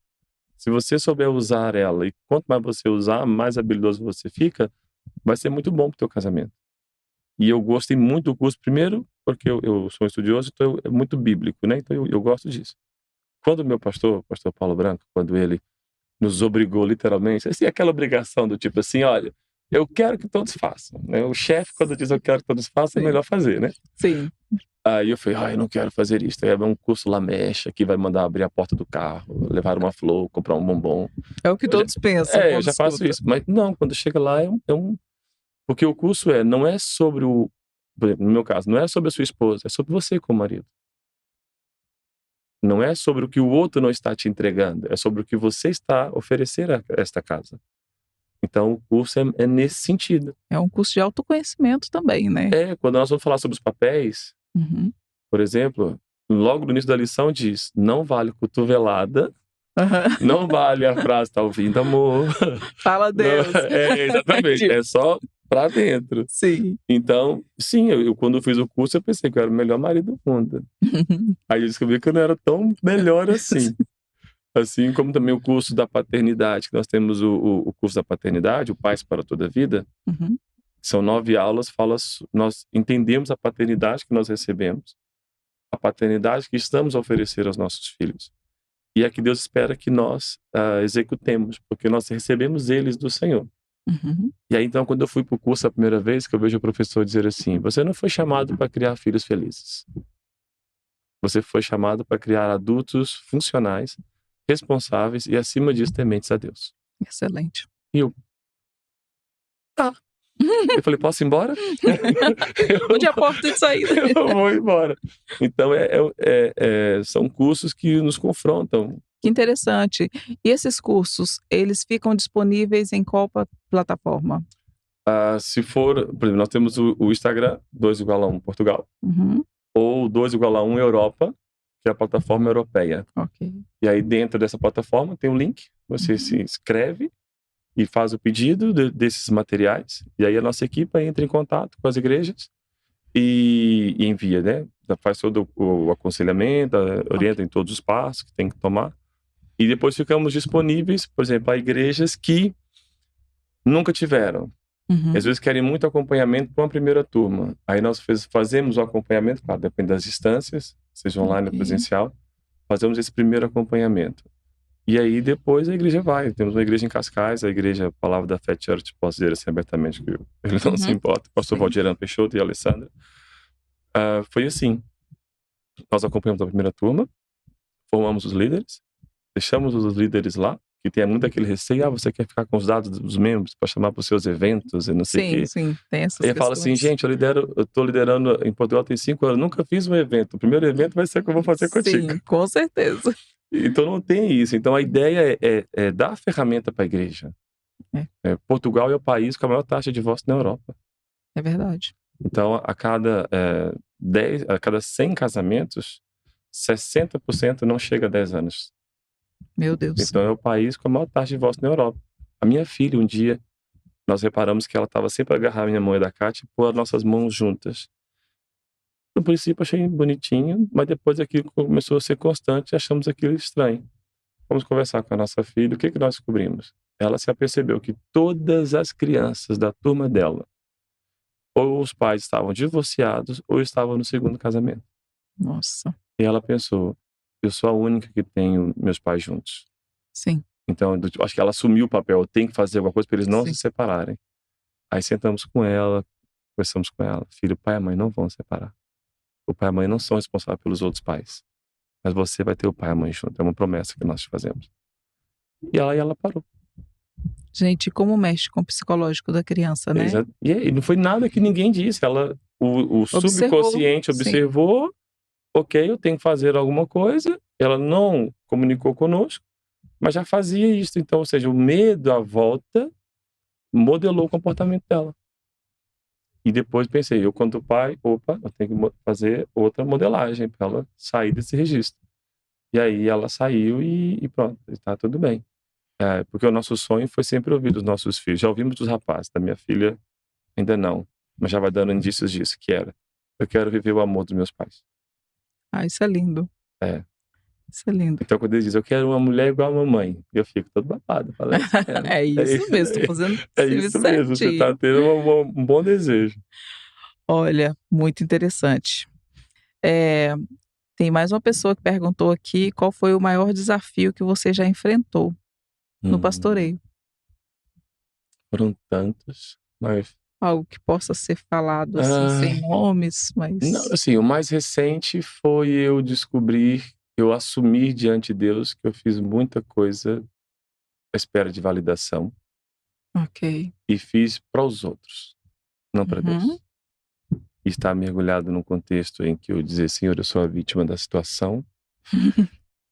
Se você souber usar ela, e quanto mais você usar, mais habilidoso você fica, vai ser muito bom pro teu casamento. E eu gostei muito do curso, primeiro, porque eu sou um estudioso, então é muito bíblico, né? Então eu gosto disso. Quando o meu pastor Paulo Branco, quando ele nos obrigou literalmente, assim, aquela obrigação do tipo assim, olha, eu quero que todos façam, né? O chefe, quando diz eu quero que todos façam, é Sim. melhor fazer, né? Sim. Aí eu falei, eu não quero fazer isso. É um curso Lamecha que vai mandar abrir a porta do carro, levar uma flor, comprar um bombom. É o que todos pensam eu quando já faço escuta. isso. Mas não, quando chega lá porque o curso não é sobre por exemplo, no meu caso, não é sobre a sua esposa, é sobre você como marido. Não é sobre o que o outro não está te entregando, é sobre o que você está a oferecer a esta casa. Então o curso é nesse sentido. É um curso de autoconhecimento também, né? Quando nós vamos falar sobre os papéis, Uhum. por exemplo, logo no início da lição diz, não vale cotovelada, Uhum. não vale a frase tá ouvindo, amor. Fala Deus. Exatamente, é só pra dentro. Sim. Então, sim, eu quando eu fiz o curso, eu pensei que eu era o melhor marido do mundo. Aí eu descobri que eu não era tão melhor assim. Assim como também o curso da paternidade, que nós temos o curso da paternidade, o Pais para Toda a Vida. Uhum. São 9 aulas, nós entendemos a paternidade que nós recebemos, a paternidade que estamos a oferecer aos nossos filhos. E é que Deus espera que nós executemos, porque nós recebemos eles do Senhor. Uhum. E aí, então, quando eu fui para o curso a primeira vez, que eu vejo o professor dizer assim, você não foi chamado para criar filhos felizes. Você foi chamado para criar adultos funcionais, responsáveis e, acima disso, tementes a Deus. Excelente. E eu falei, posso ir embora? Onde é a porta de saída? Eu vou embora. Então, são cursos que nos confrontam. Que interessante. E esses cursos, eles ficam disponíveis em qual plataforma? Se for, por exemplo, nós temos o Instagram, 2=1 Portugal, Uhum. ou 2=1 Europa, que é a plataforma europeia. Ok. E aí, dentro dessa plataforma, tem um link, você se inscreve e faz o pedido desses materiais, e aí a nossa equipe entra em contato com as igrejas e envia, né? Faz todo o aconselhamento, orienta em todos os passos que tem que tomar. E depois ficamos disponíveis, por exemplo, a igrejas que nunca tiveram. Uhum. Às vezes querem muito acompanhamento para uma primeira turma. Aí nós fazemos o acompanhamento, claro, depende das distâncias, seja online ou presencial. Fazemos esse primeiro acompanhamento. E aí depois a igreja vai. Temos uma igreja em Cascais, a igreja Palavra da Fé Church, posso dizer assim abertamente que ele não se importa. Pastor Valdirano Peixoto e a Alessandra. Foi assim. Nós acompanhamos a primeira turma, formamos os líderes, deixamos os líderes lá, que tem muito aquele receio, você quer ficar com os dados dos membros para chamar para os seus eventos e não sei o quê. Sim, tem essas Ele fala assim, gente, eu estou liderando em Portugal tem 5 anos, nunca fiz um evento. O primeiro evento vai ser o que eu vou fazer contigo. Sim, com certeza. Então não tem isso. Então a ideia é dar a ferramenta para a igreja. Portugal é o país com a maior taxa de divórcio na Europa. É verdade. Então a cada 100 casamentos, 60% não chega a 10 anos. Meu Deus. Então é o país com a maior taxa de divórcio na Europa. A minha filha, um dia, nós reparamos que ela estava sempre a agarrar a minha mão e da Kátia e pôr as nossas mãos juntas. No princípio achei bonitinho, mas depois aquilo começou a ser constante e achamos aquilo estranho. Vamos conversar com a nossa filha, o que nós descobrimos? Ela se apercebeu que todas as crianças da turma dela, ou os pais estavam divorciados, ou estavam no segundo casamento. Nossa. E ela pensou, eu sou a única que tenho meus pais juntos. Sim. Então, acho que ela assumiu o papel, eu tenho que fazer alguma coisa para eles não Sim. se separarem. Aí sentamos com ela, conversamos com ela. Filho, o pai e a mãe não vão se separar. O pai e a mãe não são responsáveis pelos outros pais. Mas você vai ter o pai e a mãe junto. É uma promessa que nós te fazemos. E ela parou. Gente, como mexe com o psicológico da criança, né? E não foi nada que ninguém disse. O subconsciente observou, ok, eu tenho que fazer alguma coisa. Ela não comunicou conosco, mas já fazia isso. Então, ou seja, o medo à volta modelou o comportamento dela. E depois pensei, eu quanto pai, opa, eu tenho que fazer outra modelagem para ela sair desse registro. E aí ela saiu e pronto, está tudo bem. Porque o nosso sonho foi sempre ouvir dos nossos filhos. Já ouvimos dos rapazes, da minha filha ainda não, mas já vai dando indícios disso, que era, eu quero viver o amor dos meus pais. Isso é lindo. É. Isso é lindo. Então quando ele diz, eu quero uma mulher igual a mamãe, eu fico todo babado. Falo, É isso mesmo, tô fazendo é isso mesmo, você tá certinho. tendo um bom desejo. Olha, muito interessante. Tem mais uma pessoa que perguntou aqui qual foi o maior desafio que você já enfrentou no pastoreio. Foram tantos, mas... Algo que possa ser falado assim, sem nomes, mas... Não, assim, o mais recente foi eu assumir diante de Deus que eu fiz muita coisa à espera de validação. Ok. E fiz para os outros, não para Uhum. Deus. E estar mergulhado num contexto em que eu dizer, Senhor, eu sou a vítima da situação.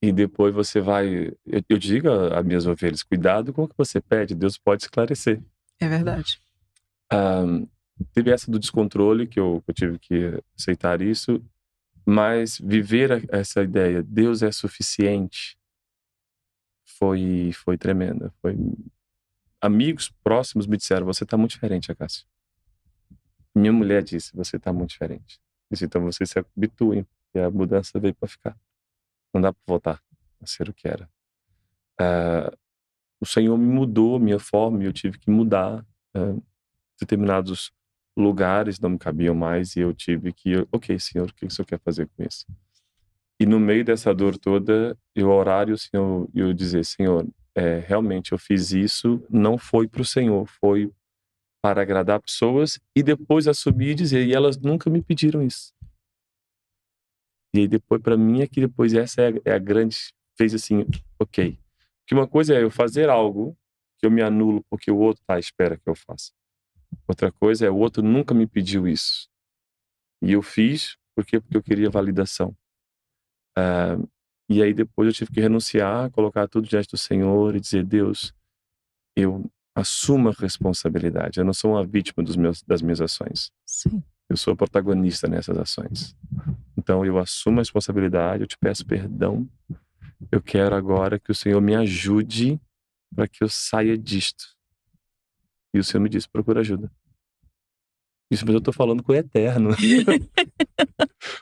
E depois você vai... Eu digo a minhas ovelhas, cuidado com o que você pede, Deus pode esclarecer. É verdade. Teve essa do descontrole, que eu tive que aceitar isso, mas viver essa ideia, Deus é suficiente, foi tremenda. Amigos próximos me disseram, você tá muito diferente, Acácio. Minha mulher disse, você tá muito diferente. Disse, então você se habituem, e a mudança veio para ficar. Não dá para voltar a ser o que era. O Senhor me mudou minha forma e eu tive que mudar. Determinados lugares não me cabiam mais e eu tive que, ok, Senhor, o que o Senhor quer fazer com isso? E no meio dessa dor toda, eu orar e o Senhor, eu dizer, Senhor, realmente eu fiz isso, não foi para o Senhor, foi para agradar pessoas, e depois assumir e dizer, e elas nunca me pediram isso. E aí depois, para mim, é que depois essa é a grande, fez assim, ok. Porque uma coisa é eu fazer algo que eu me anulo porque o outro tá à espera que eu faça. Outra coisa é o outro nunca me pediu isso. E eu fiz porque eu queria validação. E aí depois eu tive que renunciar, colocar tudo diante do Senhor e dizer, Deus, eu assumo a responsabilidade. Eu não sou uma vítima das minhas ações. Sim. Eu sou protagonista nessas ações. Então eu assumo a responsabilidade, eu te peço perdão. Eu quero agora que o Senhor me ajude para que eu saia disto. E o Senhor me disse, procura ajuda. Isso, mas eu tô falando com o Eterno.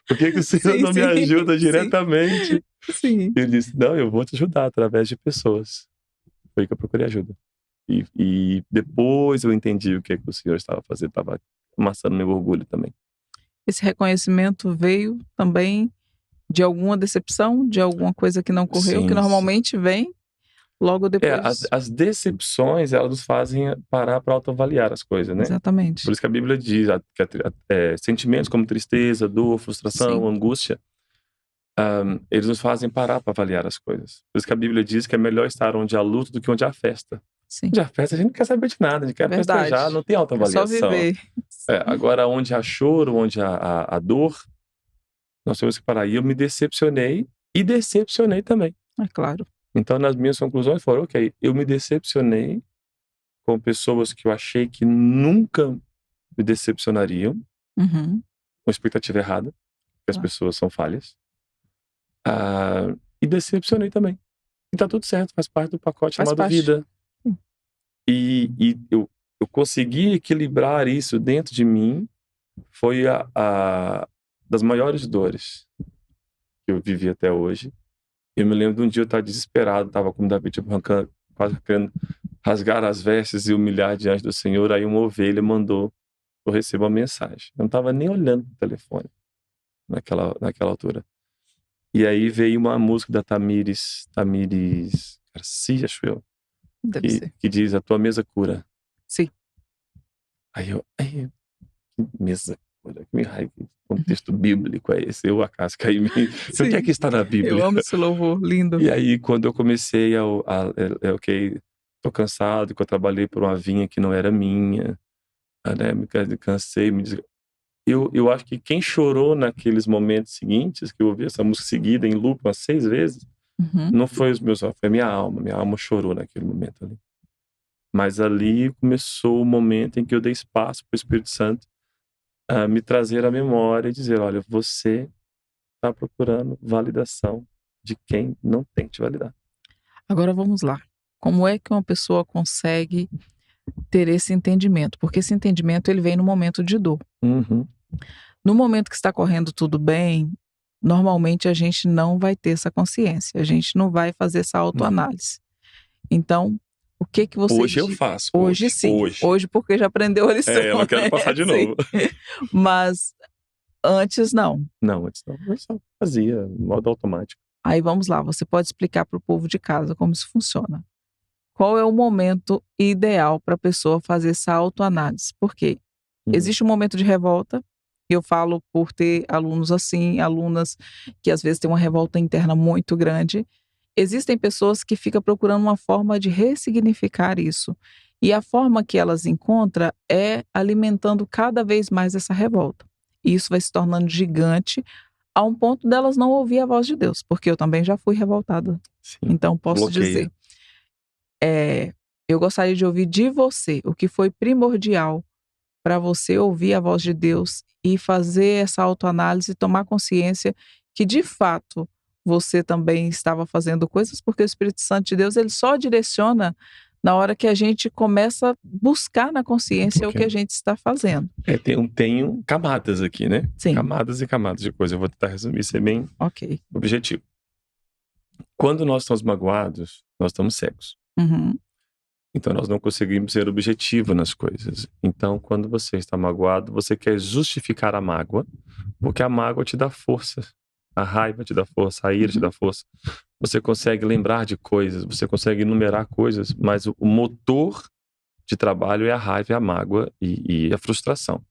Por que o Senhor não me ajuda diretamente? Sim. Ele disse, não, eu vou te ajudar através de pessoas. Foi que eu procurei ajuda. E depois eu entendi o que o Senhor estava fazendo. Estava amassando meu orgulho também. Esse reconhecimento veio também de alguma decepção, de alguma coisa que não correu, Sim, que normalmente vem logo depois. as decepções, elas nos fazem parar para autoavaliar as coisas, né? Exatamente. Por isso que a Bíblia diz que sentimentos como tristeza, dor, frustração, Sim. angústia, eles nos fazem parar para avaliar as coisas. Por isso que a Bíblia diz que é melhor estar onde há luto do que onde há festa. Sim. Onde há festa a gente não quer saber de nada, a gente quer festejar, não tem autoavaliação. É só viver. Agora, onde há choro, onde há dor, nós temos que parar. E eu me decepcionei e decepcionei também. É claro. Então, nas minhas conclusões foram, ok, eu me decepcionei com pessoas que eu achei que nunca me decepcionariam, com expectativa errada, porque as pessoas são falhas. E decepcionei também. E tá tudo certo, faz parte do pacote chamado vida. E eu consegui equilibrar isso dentro de mim, foi a das maiores dores que eu vivi até hoje. Eu me lembro de um dia eu estava desesperado, estava como Davi, tipo, arrancando, quase querendo rasgar as vestes e humilhar diante do Senhor. Aí uma ovelha mandou eu receber uma mensagem. Eu não estava nem olhando pro telefone naquela altura. E aí veio uma música da Tamires Garcia, acho eu, que diz, a tua mesa cura. Sim. Aí eu, que mesa cura, que contexto bíblico é esse? Eu, Acácio, caí em mim. O que é que está na Bíblia? Eu amo esse louvor, lindo. E aí, quando eu comecei ok, tô cansado, que eu trabalhei por uma vinha que não era minha, né, me cansei, eu acho que quem chorou naqueles momentos seguintes, que eu ouvi essa música seguida em loop umas 6 vezes, não foi os meus olhos, foi a minha alma chorou naquele momento ali. Mas ali começou o momento em que eu dei espaço para o Espírito Santo me trazer à memória e dizer, olha, você está procurando validação de quem não tem que te validar. Agora vamos lá. Como é que uma pessoa consegue ter esse entendimento? Porque esse entendimento ele vem no momento de dor. Uhum. No momento que está correndo tudo bem, normalmente a gente não vai ter essa consciência, a gente não vai fazer essa autoanálise. Então, o que que você Hoje eu faço. Hoje sim. Hoje porque já aprendeu a lição. Eu não quero passar de novo. Mas antes não. Não, antes não. Eu só fazia, modo automático. Aí vamos lá, você pode explicar para o povo de casa como isso funciona. Qual é o momento ideal para a pessoa fazer essa autoanálise? Porque existe um momento de revolta, eu falo por ter alunos assim, alunas que às vezes têm uma revolta interna muito grande. Existem pessoas que ficam procurando uma forma de ressignificar isso. E a forma que elas encontram é alimentando cada vez mais essa revolta. E isso vai se tornando gigante a um ponto delas não ouvir a voz de Deus, porque eu também já fui revoltada. Sim. Então posso dizer, eu gostaria de ouvir de você o que foi primordial para você ouvir a voz de Deus e fazer essa autoanálise e tomar consciência que de fato você também estava fazendo coisas, porque o Espírito Santo de Deus ele só direciona na hora que a gente começa a buscar na consciência o que a gente está fazendo. Tenho camadas aqui, né? Sim. Camadas e camadas de coisa. Eu vou tentar resumir, ser bem objetivo. Quando nós estamos magoados, nós estamos cegos. Uhum. Então nós não conseguimos ser objetivo nas coisas. Então quando você está magoado, você quer justificar a mágoa, porque a mágoa te dá força. A raiva te dá força, a ira te dá força. Você consegue lembrar de coisas, você consegue enumerar coisas, mas o motor de trabalho é a raiva, a mágoa e a frustração.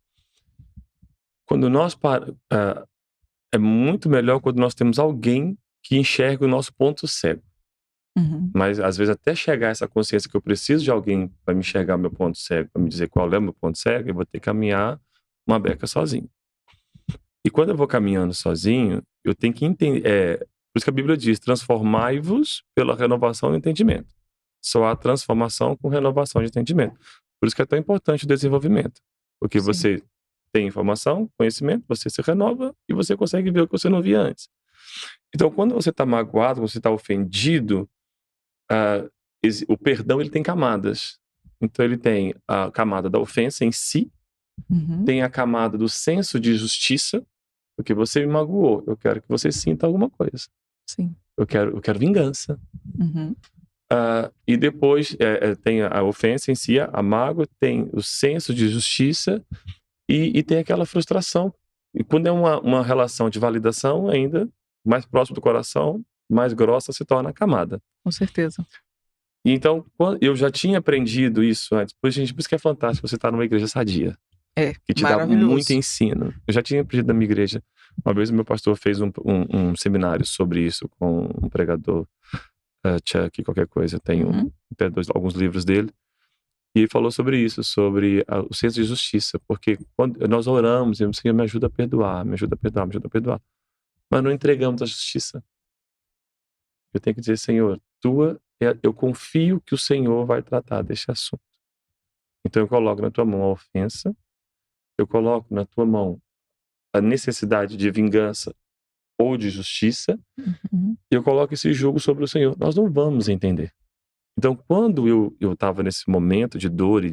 Quando nós é muito melhor quando nós temos alguém que enxerga o nosso ponto cego. Uhum. Mas às vezes até chegar a essa consciência que eu preciso de alguém para me enxergar meu ponto cego, para me dizer qual é o meu ponto cego, eu vou ter que caminhar uma beca sozinho. E quando eu vou caminhando sozinho, eu tenho que entender. Por isso que a Bíblia diz: transformai-vos pela renovação do entendimento. Só há transformação com renovação de entendimento. Por isso que é tão importante o desenvolvimento. Porque você tem informação, conhecimento, você se renova e você consegue ver o que você não via antes. Então, quando você está magoado, quando você está ofendido, o perdão ele tem camadas. Então, ele tem a camada da ofensa em si, tem a camada do senso de justiça, porque você me magoou, eu quero que você sinta alguma coisa. Sim. Eu quero vingança. E depois tem a ofensa em si, a mágoa, tem o senso de justiça e tem aquela frustração. E quando é uma relação de validação, ainda mais próximo do coração, mais grossa se torna a camada. Com certeza. E então, eu já tinha aprendido isso antes. Por isso que é fantástico você estar numa igreja sadia. Que te dá muito ensino. Eu já tinha aprendido na minha igreja. Uma vez o meu pastor fez um seminário sobre isso com um pregador, Chuck, qualquer coisa. Tem até alguns livros dele. E ele falou sobre isso, sobre o senso de justiça. Porque quando nós oramos, e o Senhor me ajuda a perdoar, me ajuda a perdoar, me ajuda a perdoar. Mas não entregamos a justiça. Eu tenho que dizer, Senhor, eu confio que o Senhor vai tratar deste assunto. Então eu coloco na tua mão a ofensa, eu coloco na tua mão a necessidade de vingança ou de justiça, e eu coloco esse jugo sobre o Senhor. Nós não vamos entender. Então, quando eu estava nesse momento de dor e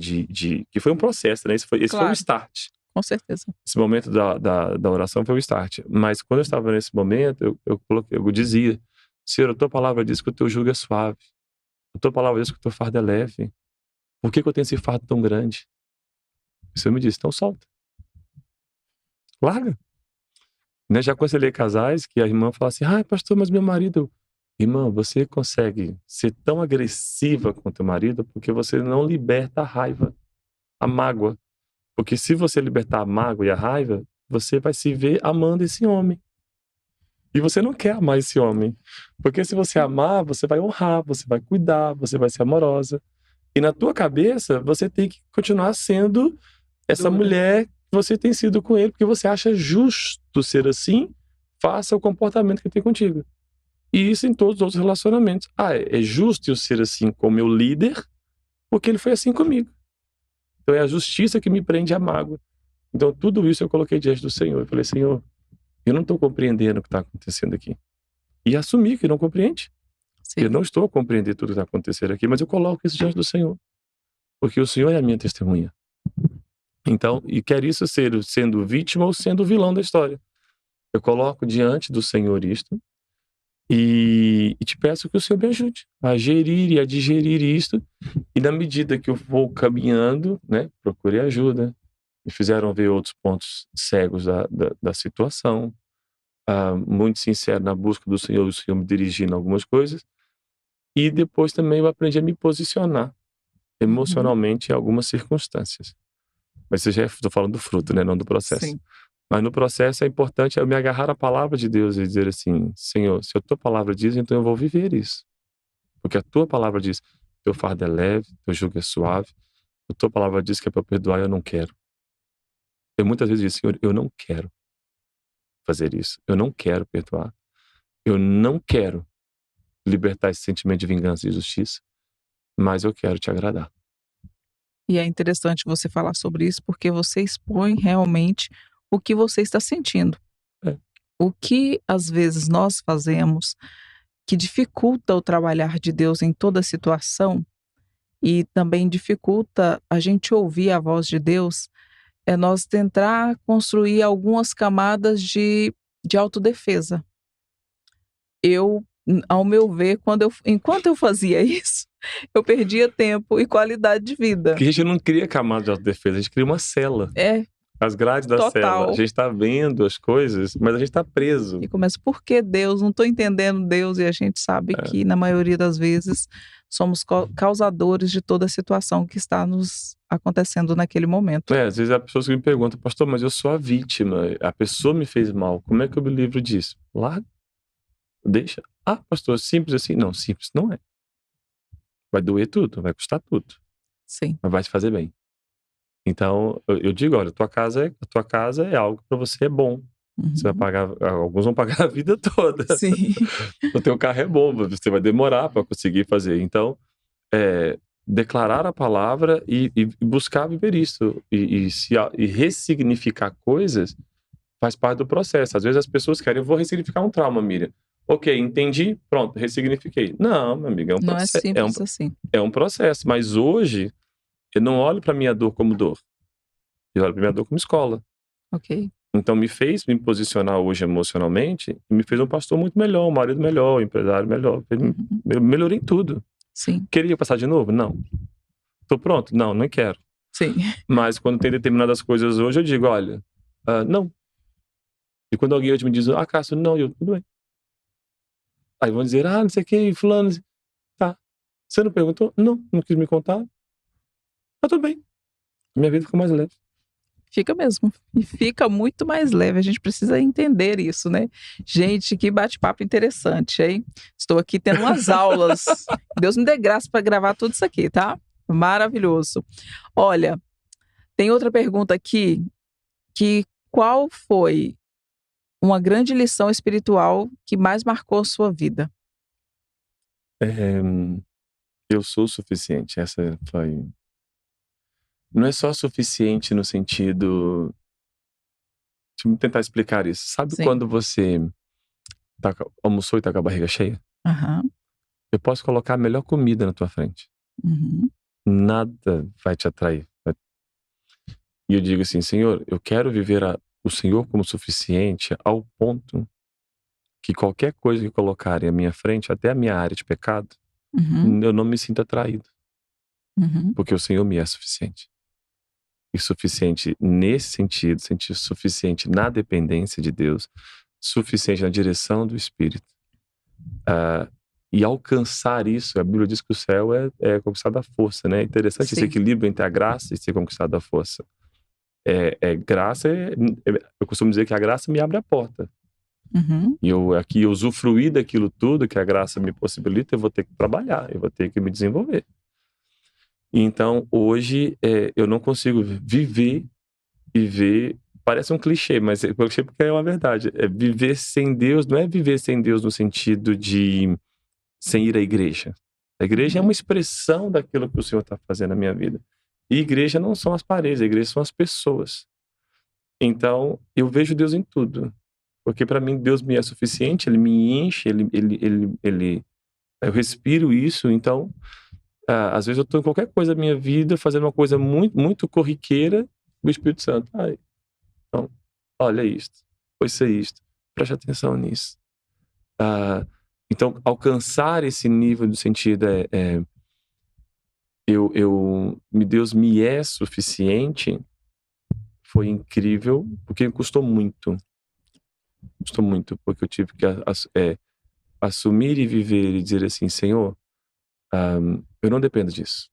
que foi um processo, né? Esse foi o start. Com certeza. Esse momento da oração foi o start. Mas quando eu estava nesse momento, eu dizia, Senhor, a tua palavra diz que o teu jugo é suave. A tua palavra diz que o teu fardo é leve. Por que eu tenho esse fardo tão grande? O Senhor me disse, então solta. Larga. Né? Já aconselhei casais que a irmã fala assim, pastor, mas meu marido... Irmã, você consegue ser tão agressiva com o teu marido porque você não liberta a raiva, a mágoa. Porque se você libertar a mágoa e a raiva, você vai se ver amando esse homem. E você não quer amar esse homem. Porque se você amar, você vai honrar, você vai cuidar, você vai ser amorosa. E na tua cabeça, você tem que continuar sendo essa mulher que você tem sido com ele, porque você acha justo ser assim, faça o comportamento que tem contigo. E isso em todos os outros relacionamentos. É justo eu ser assim com o meu líder, porque ele foi assim comigo. Então é a justiça que me prende à mágoa. Então, tudo isso eu coloquei diante do Senhor. Eu falei, Senhor, eu não estou compreendendo o que está acontecendo aqui. E assumi que não compreende. Eu Sim. não estou a compreender tudo que está acontecendo aqui, mas eu coloco isso diante do Senhor. Porque o Senhor é a minha testemunha. Então, e quer isso ser sendo vítima ou sendo vilão da história. Eu coloco diante do Senhor isto e te peço que o Senhor me ajude a gerir e a digerir isto. E na medida que eu vou caminhando, né, procurei ajuda. Me fizeram ver outros pontos cegos da situação. Muito sincero na busca do Senhor, o Senhor me dirigindo algumas coisas. E depois também eu aprendi a me posicionar emocionalmente em algumas circunstâncias. Mas eu já estou falando do fruto, né, não do processo. Sim. Mas no processo é importante eu me agarrar à palavra de Deus e dizer assim, Senhor, se a tua palavra diz, então eu vou viver isso. Porque a tua palavra diz, teu fardo é leve, teu jugo é suave. A tua palavra diz que é para perdoar, eu não quero. Eu muitas vezes digo, Senhor, eu não quero fazer isso. Eu não quero perdoar. Eu não quero libertar esse sentimento de vingança e justiça, mas eu quero te agradar. E é interessante você falar sobre isso, porque você expõe realmente o que você está sentindo. É. O que às vezes nós fazemos que dificulta o trabalhar de Deus em toda situação e também dificulta a gente ouvir a voz de Deus é nós tentar construir algumas camadas de autodefesa. Ao meu ver, enquanto eu fazia isso, eu perdia tempo e qualidade de vida. Porque a gente não cria camada de autodefesa, a gente cria uma cela. É, As grades da cela. total. A gente tá vendo as coisas, mas a gente tá preso. E começa, por que Deus? Não estou entendendo Deus. E a gente sabe que, na maioria das vezes, somos causadores de toda a situação que está nos acontecendo naquele momento. Às vezes há pessoas que me perguntam, pastor, mas eu sou a vítima, a pessoa me fez mal, como é que eu me livro disso? Larga, deixa. Pastor, simples assim? Não, simples não é. Vai doer tudo, vai custar tudo, Sim. mas vai te fazer bem. Então, eu digo, olha, a tua casa é algo que para você é bom. Você vai pagar, alguns vão pagar a vida toda. Sim. O teu carro é bom, você vai demorar para conseguir fazer. Então, declarar a palavra e buscar viver isso. E ressignificar coisas faz parte do processo. Às vezes as pessoas querem, eu vou ressignificar um trauma, Miriam. Ok, entendi, pronto, ressignifiquei. Não, meu amigo, é um Não é processo. simples assim. É um processo, mas hoje eu não olho para minha dor como dor. Eu olho para minha dor como escola. Ok. Então me fez me posicionar hoje emocionalmente e me fez um pastor muito melhor, um marido melhor, um empresário melhor. Eu melhorei em tudo. Sim. Queria passar de novo? Não. Tô pronto? Não, não quero. Sim. Mas quando tem determinadas coisas hoje, eu digo, olha, não. E quando alguém hoje me diz, Cássio, não, tudo bem. Aí vão dizer, não sei o que, fulano, tá. Você não perguntou? Não quis me contar. Tudo bem. Minha vida ficou mais leve. Fica mesmo. E fica muito mais leve. A gente precisa entender isso, né? Gente, que bate-papo interessante, hein? Estou aqui tendo umas aulas. Deus me dê graça para gravar tudo isso aqui, tá? Maravilhoso. Olha, tem outra pergunta aqui, que qual foi uma grande lição espiritual que mais marcou a sua vida? Eu sou o suficiente. Essa foi... Não é só suficiente no sentido... Deixa eu tentar explicar isso. Sabe Sim. quando você almoçou e tá com a barriga cheia? Eu posso colocar a melhor comida na tua frente. Nada vai te atrair. E eu digo assim, Senhor, eu quero viver o Senhor como suficiente ao ponto que qualquer coisa que colocarem à minha frente, até a minha área de pecado, eu não me sinto atraído. Porque o Senhor me é suficiente. E suficiente nesse sentido, sentir suficiente na dependência de Deus, suficiente na direção do Espírito. E alcançar isso, a Bíblia diz que o céu é conquistado à força, né? É interessante esse equilíbrio entre a graça e ser conquistado à força. Graça, eu costumo dizer que a graça me abre a porta. E eu aqui usufruir daquilo tudo que a graça me possibilita, eu vou ter que trabalhar, eu vou ter que me desenvolver. Então, hoje, eu não consigo viver e ver... Parece um clichê, mas é clichê porque é uma verdade. Viver sem Deus não é viver sem Deus no sentido de sem ir à igreja. A igreja é uma expressão daquilo que o Senhor está fazendo na minha vida. E igreja não são as paredes, a igreja são as pessoas. Então, eu vejo Deus em tudo. Porque para mim, Deus me é suficiente, Ele me enche, eu respiro isso. Então, às vezes eu estou em qualquer coisa da minha vida, fazendo uma coisa muito, muito corriqueira, o Espírito Santo, então, olha isto, ouça isto, preste atenção nisso. Então, alcançar esse nível de sentido Deus me é suficiente, foi incrível, porque custou muito. Custou muito, porque eu tive que assumir e viver e dizer assim, Senhor, eu não dependo disso.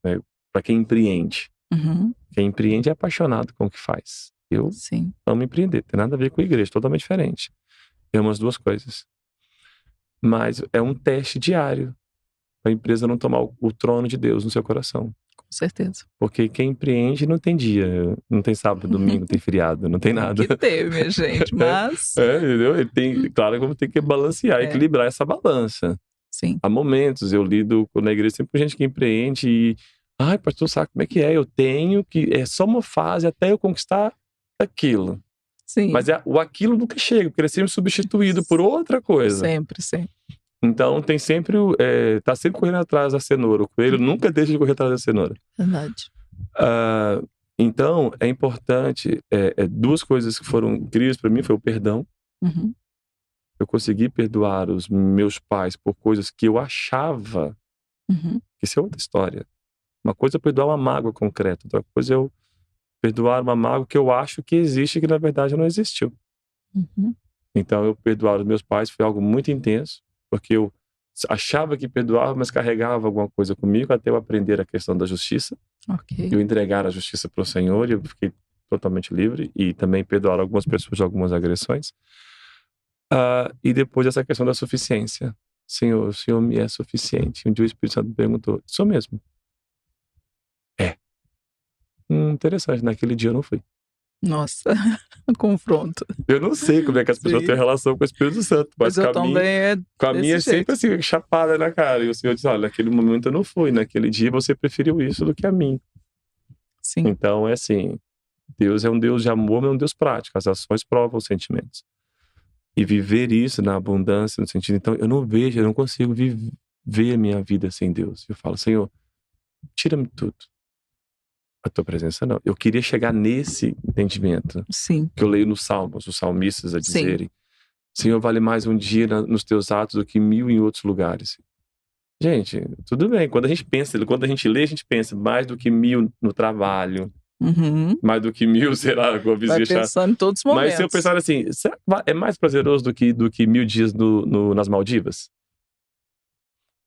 Para quem empreende. Uhum. Quem empreende é apaixonado com o que faz. Eu Sim. amo empreender, tem nada a ver com a igreja, totalmente diferente. Eu amo as duas coisas. Mas é um teste diário para a empresa não tomar o trono de Deus no seu coração. Com certeza. Porque quem empreende não tem dia, não tem sábado, domingo, não tem feriado, não tem nada. Que ter, minha gente, mas... entendeu? Ele tem, claro, como tem que balancear, equilibrar essa balança. Sim. Há momentos, eu lido na igreja sempre com gente que empreende e... Ai, pastor, sabe como é que é? Eu tenho que... É só uma fase até eu conquistar aquilo. Sim. Mas o aquilo nunca chega, porque ele é sempre substituído por outra coisa. Sempre, sempre. Então tem sempre... tá sempre correndo atrás da cenoura. O coelho nunca deixa de correr atrás da cenoura. Verdade. Então, é importante... duas coisas que foram incríveis para mim foi o perdão. Uhum. Eu consegui perdoar os meus pais por coisas que eu achava... Uhum. Isso é outra história. Uma coisa é perdoar uma mágoa concreta, outra coisa é eu perdoar uma mágoa que eu acho que existe e que na verdade não existiu. Uhum. Então eu perdoar os meus pais foi algo muito intenso, porque eu achava que perdoava, mas carregava alguma coisa comigo até eu aprender a questão da justiça. Okay. Eu entregar a justiça para o Senhor e eu fiquei totalmente livre, e também perdoar algumas pessoas de algumas agressões. E depois essa questão da suficiência. Senhor, o Senhor me é suficiente. Um dia o Espírito Santo me perguntou, sou mesmo? Interessante, naquele dia eu não fui. Nossa, confronto. Eu não sei como é que as pessoas têm relação com o Espírito Santo, mas eu também com a minha é sempre assim, chapada na cara. E o Senhor diz, olha, naquele momento eu não fui, naquele dia você preferiu isso do que a mim. Sim. Então é assim, Deus é um Deus de amor, mas é um Deus prático, as ações provam os sentimentos. E viver isso na abundância, no sentido, então eu não consigo viver a minha vida sem Deus. Eu falo, Senhor, tira-me tudo. A tua presença não. Eu queria chegar nesse entendimento. Sim. Que eu leio nos Salmos, os salmistas a dizerem, Senhor, vale mais um dia nos teus atos do que 1000 em outros lugares. Gente, tudo bem. Quando a gente lê, a gente pensa mais do que 1000 no trabalho. Uhum. Mais do que 1000, será, com a vizinha. Vai pensando em todos os momentos. Mas se eu pensar assim, será que é mais prazeroso do que 1000 dias nas Maldivas?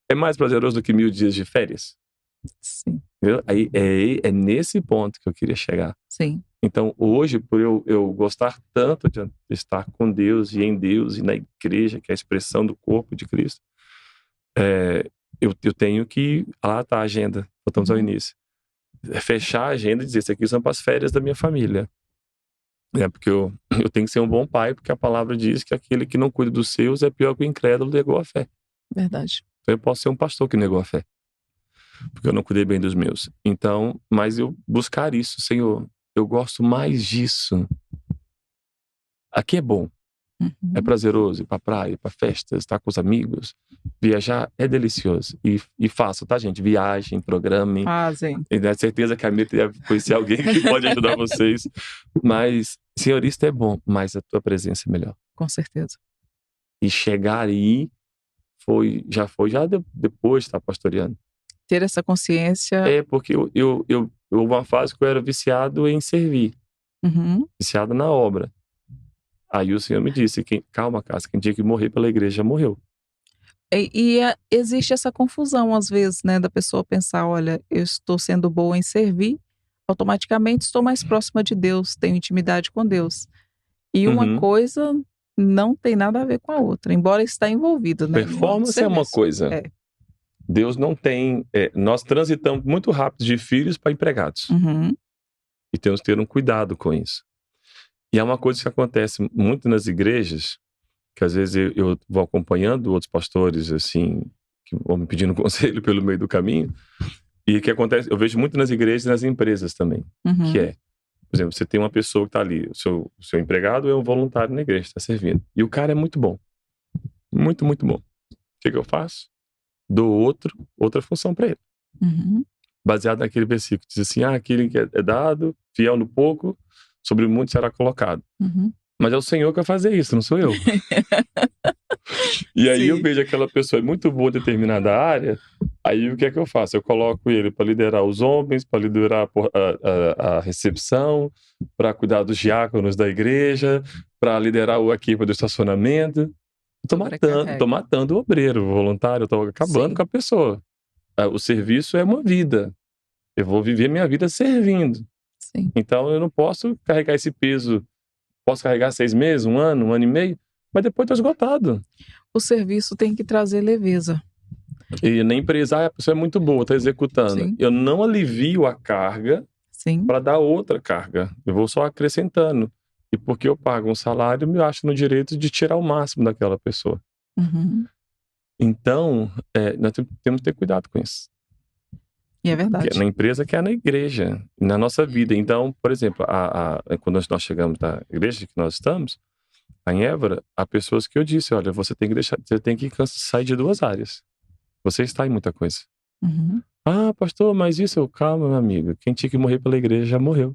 É mais prazeroso do que 1000 dias de férias? Sim. Aí é nesse ponto que eu queria chegar. Sim. Então, hoje, por eu gostar tanto de estar com Deus e em Deus e na igreja, que é a expressão do corpo de Cristo, eu tenho que... tá a agenda, voltamos ao início. Fechar a agenda e dizer, isso aqui são para as férias da minha família. Porque eu tenho que ser um bom pai, porque a palavra diz que aquele que não cuida dos seus é pior que o incrédulo negou a fé. Verdade. Então eu posso ser um pastor que negou a fé, porque eu não cuidei bem dos meus. Então, mas eu buscar isso, Senhor, eu gosto mais disso. Aqui é bom, é prazeroso ir pra praia, ir pra festas, estar com os amigos, viajar é delicioso. E faço, tá, gente? Viagem, programe. Fazem. E tenho certeza que a Mia deve conhecer alguém que pode ajudar vocês. Mas, Senhor, isso é bom, mas a tua presença é melhor. Com certeza. E chegar aí já depois de estar pastoreando. Ter essa consciência. Porque eu uma fase que eu era viciado em servir. Uhum. Viciado na obra. Aí o Senhor me disse, calma, Cássia, quem tinha que morrer pela igreja já morreu. Existe essa confusão às vezes, né, da pessoa pensar, olha, eu estou sendo boa em servir, automaticamente estou mais próxima de Deus, tenho intimidade com Deus. E uma coisa não tem nada a ver com a outra, embora está envolvida, né? Performance é uma coisa. Deus não tem... nós transitamos muito rápido de filhos para empregados. Uhum. E temos que ter um cuidado com isso. E é uma coisa que acontece muito nas igrejas, que às vezes eu vou acompanhando outros pastores, assim, que vão me pedindo conselho pelo meio do caminho. E o que acontece, eu vejo muito nas igrejas e nas empresas também. Que Por exemplo, você tem uma pessoa que está ali, o seu empregado é um voluntário na igreja, está servindo. E o cara é muito bom. Muito, muito bom. O que eu faço? Dou outra função para ele. Uhum. Baseado naquele versículo. Diz assim, aquele que é dado, fiel no pouco, sobre muito será colocado. Uhum. Mas é o Senhor que vai fazer isso, não sou eu. E aí eu vejo aquela pessoa é muito boa em determinada área, aí o que é que eu faço? Eu coloco ele para liderar os homens, para liderar a recepção, para cuidar dos diáconos da igreja, para liderar a equipe do estacionamento. Tô matando o obreiro, o voluntário, tô acabando com a pessoa. O serviço é uma vida. Eu vou viver minha vida servindo. Sim. Então eu não posso carregar esse peso. Posso carregar 6 meses, 1 ano, 1 ano e meio, mas depois tô esgotado. O serviço tem que trazer leveza. E na empresa, a pessoa é muito boa, tá executando. Sim. Eu não alivio a carga para dar outra carga. Eu vou só acrescentando. E porque eu pago um salário, eu me acho no direito de tirar o máximo daquela pessoa. Uhum. Então, nós temos que ter cuidado com isso. E é verdade. Que é na empresa, que é na igreja, na nossa vida. Então, por exemplo, quando nós chegamos na igreja que nós estamos, em Évora, há pessoas que eu disse, olha, você tem que sair de 2 áreas. Você está em muita coisa. Uhum. Pastor, mas isso, calma, meu amigo. Quem tinha que morrer pela igreja já morreu.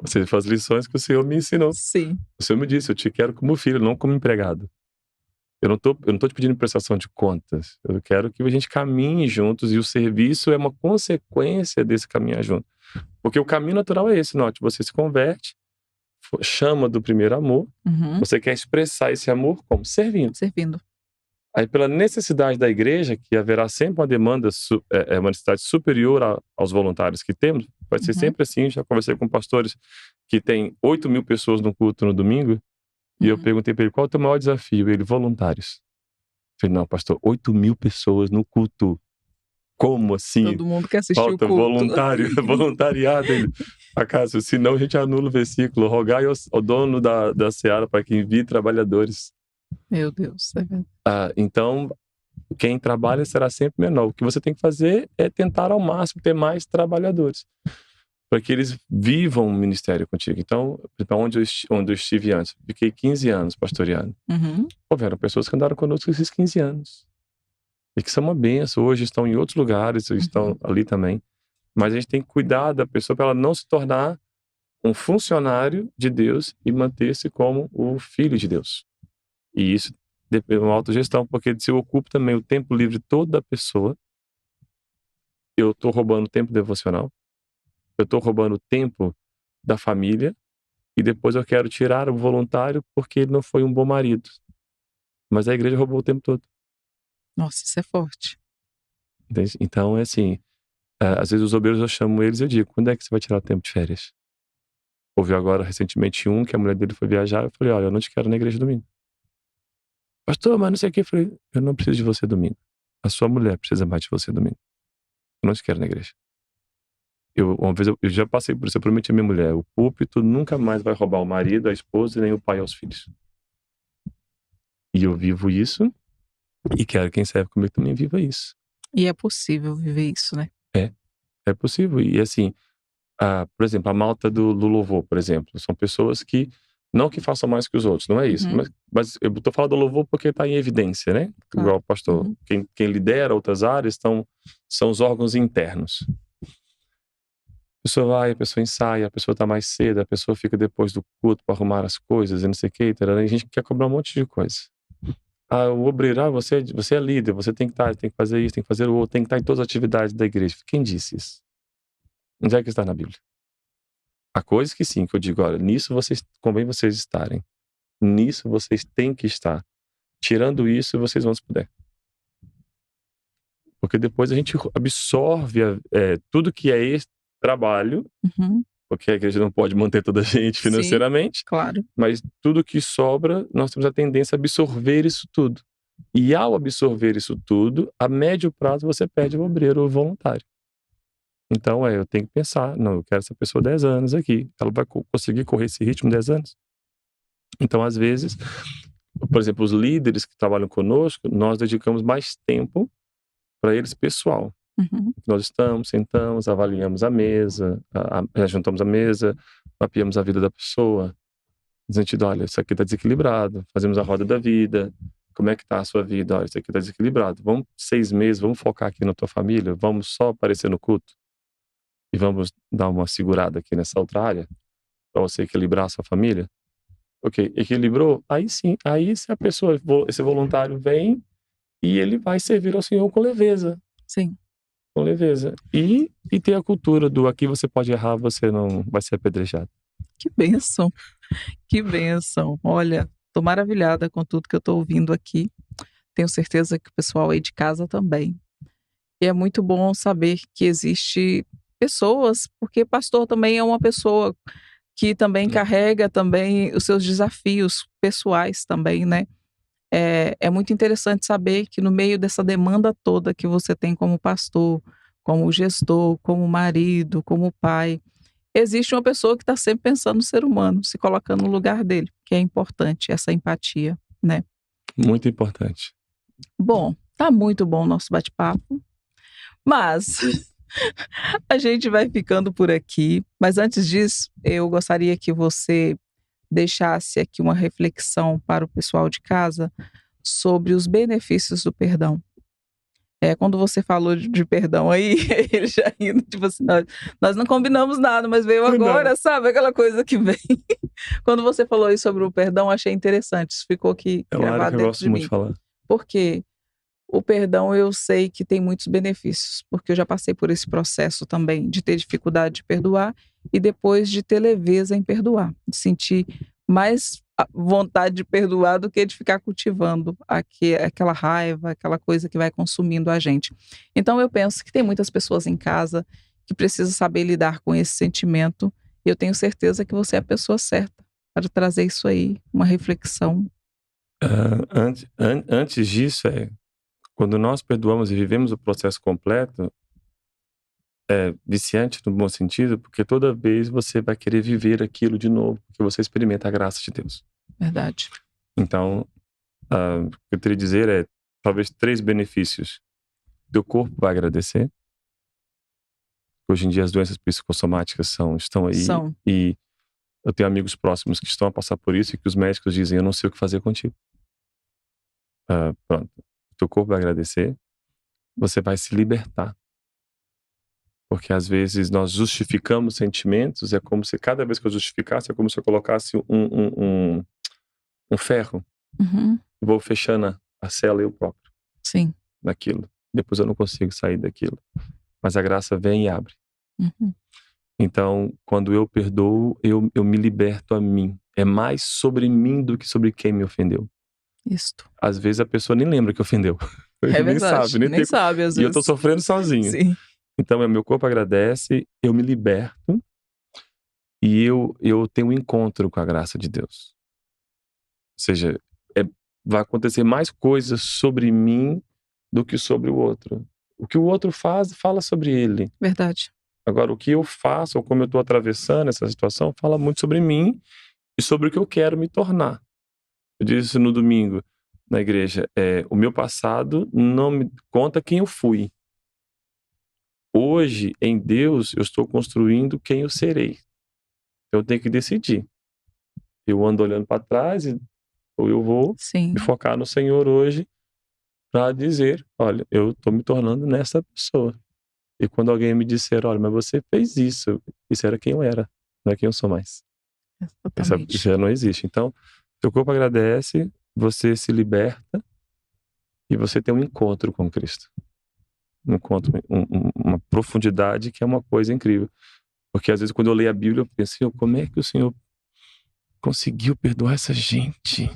Você faz lições que o Senhor me ensinou. Sim. O Senhor me disse, eu te quero como filho, não como empregado. Eu não tô te pedindo prestação de contas. Eu quero que a gente caminhe juntos e o serviço é uma consequência desse caminhar junto. Porque o caminho natural é esse, note, você se converte, chama do primeiro amor, você quer expressar esse amor como? Servindo. Aí pela necessidade da igreja, que haverá sempre uma demanda, uma necessidade superior aos voluntários que temos, vai ser sempre assim. Já conversei com pastores que tem 8.000 pessoas no culto no domingo, e eu perguntei para ele, qual é o teu maior desafio? Ele, voluntários. Eu falei, não, pastor, 8.000 pessoas no culto. Como assim? Todo mundo quer assistir Falta o culto. voluntariado. Ele, acaso, senão a gente anula o versículo. Rogai ao dono da seara para que envie trabalhadores. Meu Deus, é verdade. Então, quem trabalha será sempre menor. O que você tem que fazer é tentar ao máximo ter mais trabalhadores, para que eles vivam o ministério contigo. Então, onde eu estive antes, fiquei 15 anos pastoreando. Houveram pessoas que andaram conosco esses 15 anos. E que são uma benção, hoje estão em outros lugares, estão ali também. Mas a gente tem que cuidar da pessoa para ela não se tornar um funcionário de Deus e manter-se como o filho de Deus. E isso depende de uma autogestão, porque se eu ocupo também o tempo livre todo da pessoa, eu estou roubando o tempo devocional, eu estou roubando o tempo da família, e depois eu quero tirar o voluntário porque ele não foi um bom marido. Mas a igreja roubou o tempo todo. Nossa, isso é forte. Entende? Então, é assim, às vezes os obreiros eu chamo eles e eu digo, quando é que você vai tirar o tempo de férias? Houve agora, recentemente, que a mulher dele foi viajar, eu falei, olha, eu não te quero na igreja domingo. Pastor, mas não sei o que. Eu falei, eu não preciso de você domingo. A sua mulher precisa mais de você domingo. Eu não te quero na igreja. Uma vez eu já passei por isso, eu prometi a minha mulher, o púlpito nunca mais vai roubar o marido, a esposa, nem o pai aos filhos. E eu vivo isso, e quero que quem serve comigo também viva isso. E é possível viver isso, né? É possível. E assim, por exemplo, a malta do louvor, por exemplo, são pessoas que, não que façam mais que os outros, não é isso, mas eu tô falando do louvor porque está em evidência, né? Claro. Igual o pastor. Quem lidera outras áreas são os órgãos internos. A pessoa vai, a pessoa ensaia, a pessoa tá mais cedo, a pessoa fica depois do culto para arrumar as coisas e não sei o que, e a gente quer cobrar um monte de coisa. O obreiro, você é líder, você tem que estar, tem que fazer isso, tem que fazer o outro, tem que estar em todas as atividades da igreja. Quem disse isso? Onde é que está na Bíblia? Há coisas que sim, que eu digo, olha, nisso convém vocês estarem. Nisso vocês têm que estar. Tirando isso, vocês vão se puder. Porque depois a gente absorve tudo que é esse trabalho, porque a igreja não pode manter toda a gente financeiramente. Sim, claro. Mas tudo que sobra, nós temos a tendência a absorver isso tudo. E ao absorver isso tudo, a médio prazo você perde o obreiro ou o voluntário. Então, eu tenho que pensar, não, eu quero essa pessoa 10 anos aqui. Ela vai conseguir correr esse ritmo 10 anos? Então, às vezes, por exemplo, os líderes que trabalham conosco, nós dedicamos mais tempo para eles pessoal. Nós sentamos, avaliamos a mesa, juntamos a mesa, mapeamos a vida da pessoa, no sentido, olha, isso aqui está desequilibrado, fazemos a roda da vida, como é que está a sua vida? Olha, isso aqui está desequilibrado, vamos 6 meses, vamos focar aqui na tua família, vamos só aparecer no culto e vamos dar uma segurada aqui nessa outra área para você equilibrar a sua família. Ok, equilibrou? Aí sim, aí se a pessoa, esse voluntário vem e ele vai servir ao Senhor com leveza. Sim. Com leveza. E ter a cultura do aqui você pode errar, você não vai ser apedrejado. Que bênção, que bênção. Olha, tô maravilhada com tudo que eu tô ouvindo aqui. Tenho certeza que o pessoal aí de casa também. E é muito bom saber que existe pessoas, porque pastor também é uma pessoa que também carrega também os seus desafios pessoais também, né? É muito interessante saber que no meio dessa demanda toda que você tem como pastor, como gestor, como marido, como pai, existe uma pessoa que está sempre pensando no ser humano, se colocando no lugar dele, que é importante essa empatia, né? Muito importante. Bom, tá muito bom o nosso bate-papo, mas a gente vai ficando por aqui. Mas antes disso, eu gostaria que você deixasse aqui uma reflexão para o pessoal de casa sobre os benefícios do perdão. Quando você falou de perdão aí, ele já rindo, tipo assim, nós não combinamos nada, mas veio agora, Não. sabe? Aquela coisa que vem. Quando você falou isso sobre o perdão, achei interessante. Isso ficou aqui É uma área gravado que eu dentro de gosto muito mim. de falar. Porque o perdão eu sei que tem muitos benefícios, porque eu já passei por esse processo também de ter dificuldade de perdoar e depois de ter leveza em perdoar, de sentir mais a vontade de perdoar do que de ficar cultivando aquela raiva, aquela coisa que vai consumindo a gente. Então eu penso que tem muitas pessoas em casa que precisam saber lidar com esse sentimento e eu tenho certeza que você é a pessoa certa para trazer isso aí, uma reflexão. Antes disso, quando nós perdoamos e vivemos o processo completo, é viciante no bom sentido, porque toda vez você vai querer viver aquilo de novo, porque você experimenta a graça de Deus. Verdade. Então, o que eu queria dizer é, talvez 3 benefícios. Teu corpo vai agradecer. Hoje em dia as doenças psicossomáticas estão aí. São. E eu tenho amigos próximos que estão a passar por isso e que os médicos dizem, eu não sei o que fazer contigo. Pronto. Teu corpo vai agradecer. Você vai se libertar. Porque às vezes nós justificamos sentimentos, é como se cada vez que eu justificasse, é como se eu colocasse um ferro. Uhum. Vou fechando a cela eu próprio. Sim. Naquilo. Depois eu não consigo sair daquilo. Mas a graça vem e abre. Uhum. Então, quando eu perdoo, eu me liberto a mim. É mais sobre mim do que sobre quem me ofendeu. Isto. Às vezes a pessoa nem lembra que ofendeu. É Nem verdade. sabe. Nem sabe, às E eu vezes. tô sofrendo sozinho. Sim. Então, meu corpo agradece, eu me liberto e eu tenho um encontro com a graça de Deus. Ou seja, vai acontecer mais coisas sobre mim do que sobre o outro. O que o outro faz, fala sobre ele. Verdade. Agora, o que eu faço, ou como eu estou atravessando essa situação, fala muito sobre mim e sobre o que eu quero me tornar. Eu disse isso no domingo na igreja. O meu passado não me conta quem eu fui. Hoje, em Deus, eu estou construindo quem eu serei. Então, eu tenho que decidir. Eu ando olhando para trás ou eu vou me focar no Senhor hoje para dizer, olha, eu estou me tornando nessa pessoa. E quando alguém me disser, olha, mas você fez isso era quem eu era, não é quem eu sou mais. Exatamente. Já não existe. Então, seu corpo agradece, você se liberta e você tem um encontro com Cristo. Um encontro, uma profundidade que é uma coisa incrível. Porque às vezes quando eu leio a Bíblia, eu penso, como é que o Senhor conseguiu perdoar essa gente?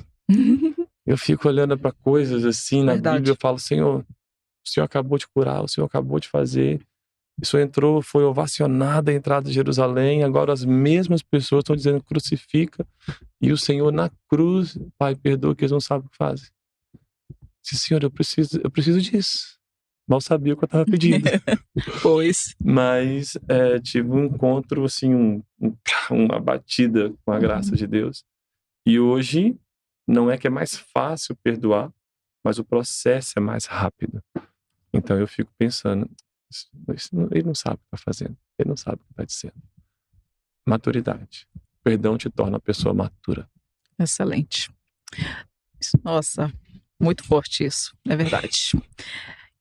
Eu fico olhando para coisas assim na Bíblia, eu falo, Senhor, o Senhor acabou de curar, o Senhor acabou de fazer. Isso entrou, foi ovacionada a entrada de Jerusalém. Agora as mesmas pessoas estão dizendo crucifica. E o Senhor na cruz, Pai, perdoa que eles não sabem o que fazem. Disse, Senhor, eu preciso disso. Mal sabia o que eu estava pedindo. Pois. Mas tive um encontro, assim, uma batida com a graça de Deus. E hoje, não é que é mais fácil perdoar, mas o processo é mais rápido. Então eu fico pensando, ele não sabe o que está fazendo. Ele não sabe o que está dizendo. Maturidade. perdão te torna uma pessoa matura. Excelente. Nossa, muito forte isso, é verdade.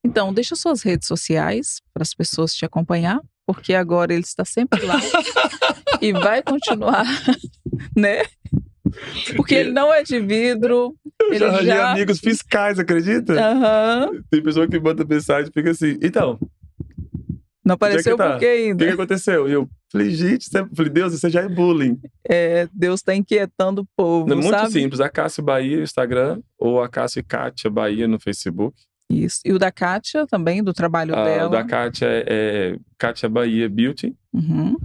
Então, deixa suas redes sociais para as pessoas te acompanhar, porque agora ele está sempre lá e vai continuar, né? Porque ele não é de vidro. Eu já arranjei amigos fiscais, acredita? Uhum. Tem pessoa que manda mensagem e fica assim, então... Não apareceu tá? por quê ainda? O que aconteceu? E eu falei, gente, falei, Deus, isso já é bullying. Deus está inquietando o povo, Muito sabe? simples, Acácio Bahia no Instagram ou Acácio e Kátia Bahia no Facebook. Isso. E o da Kátia também, do trabalho dela? O da Kátia é Kátia Bahia Beauty. Uhum.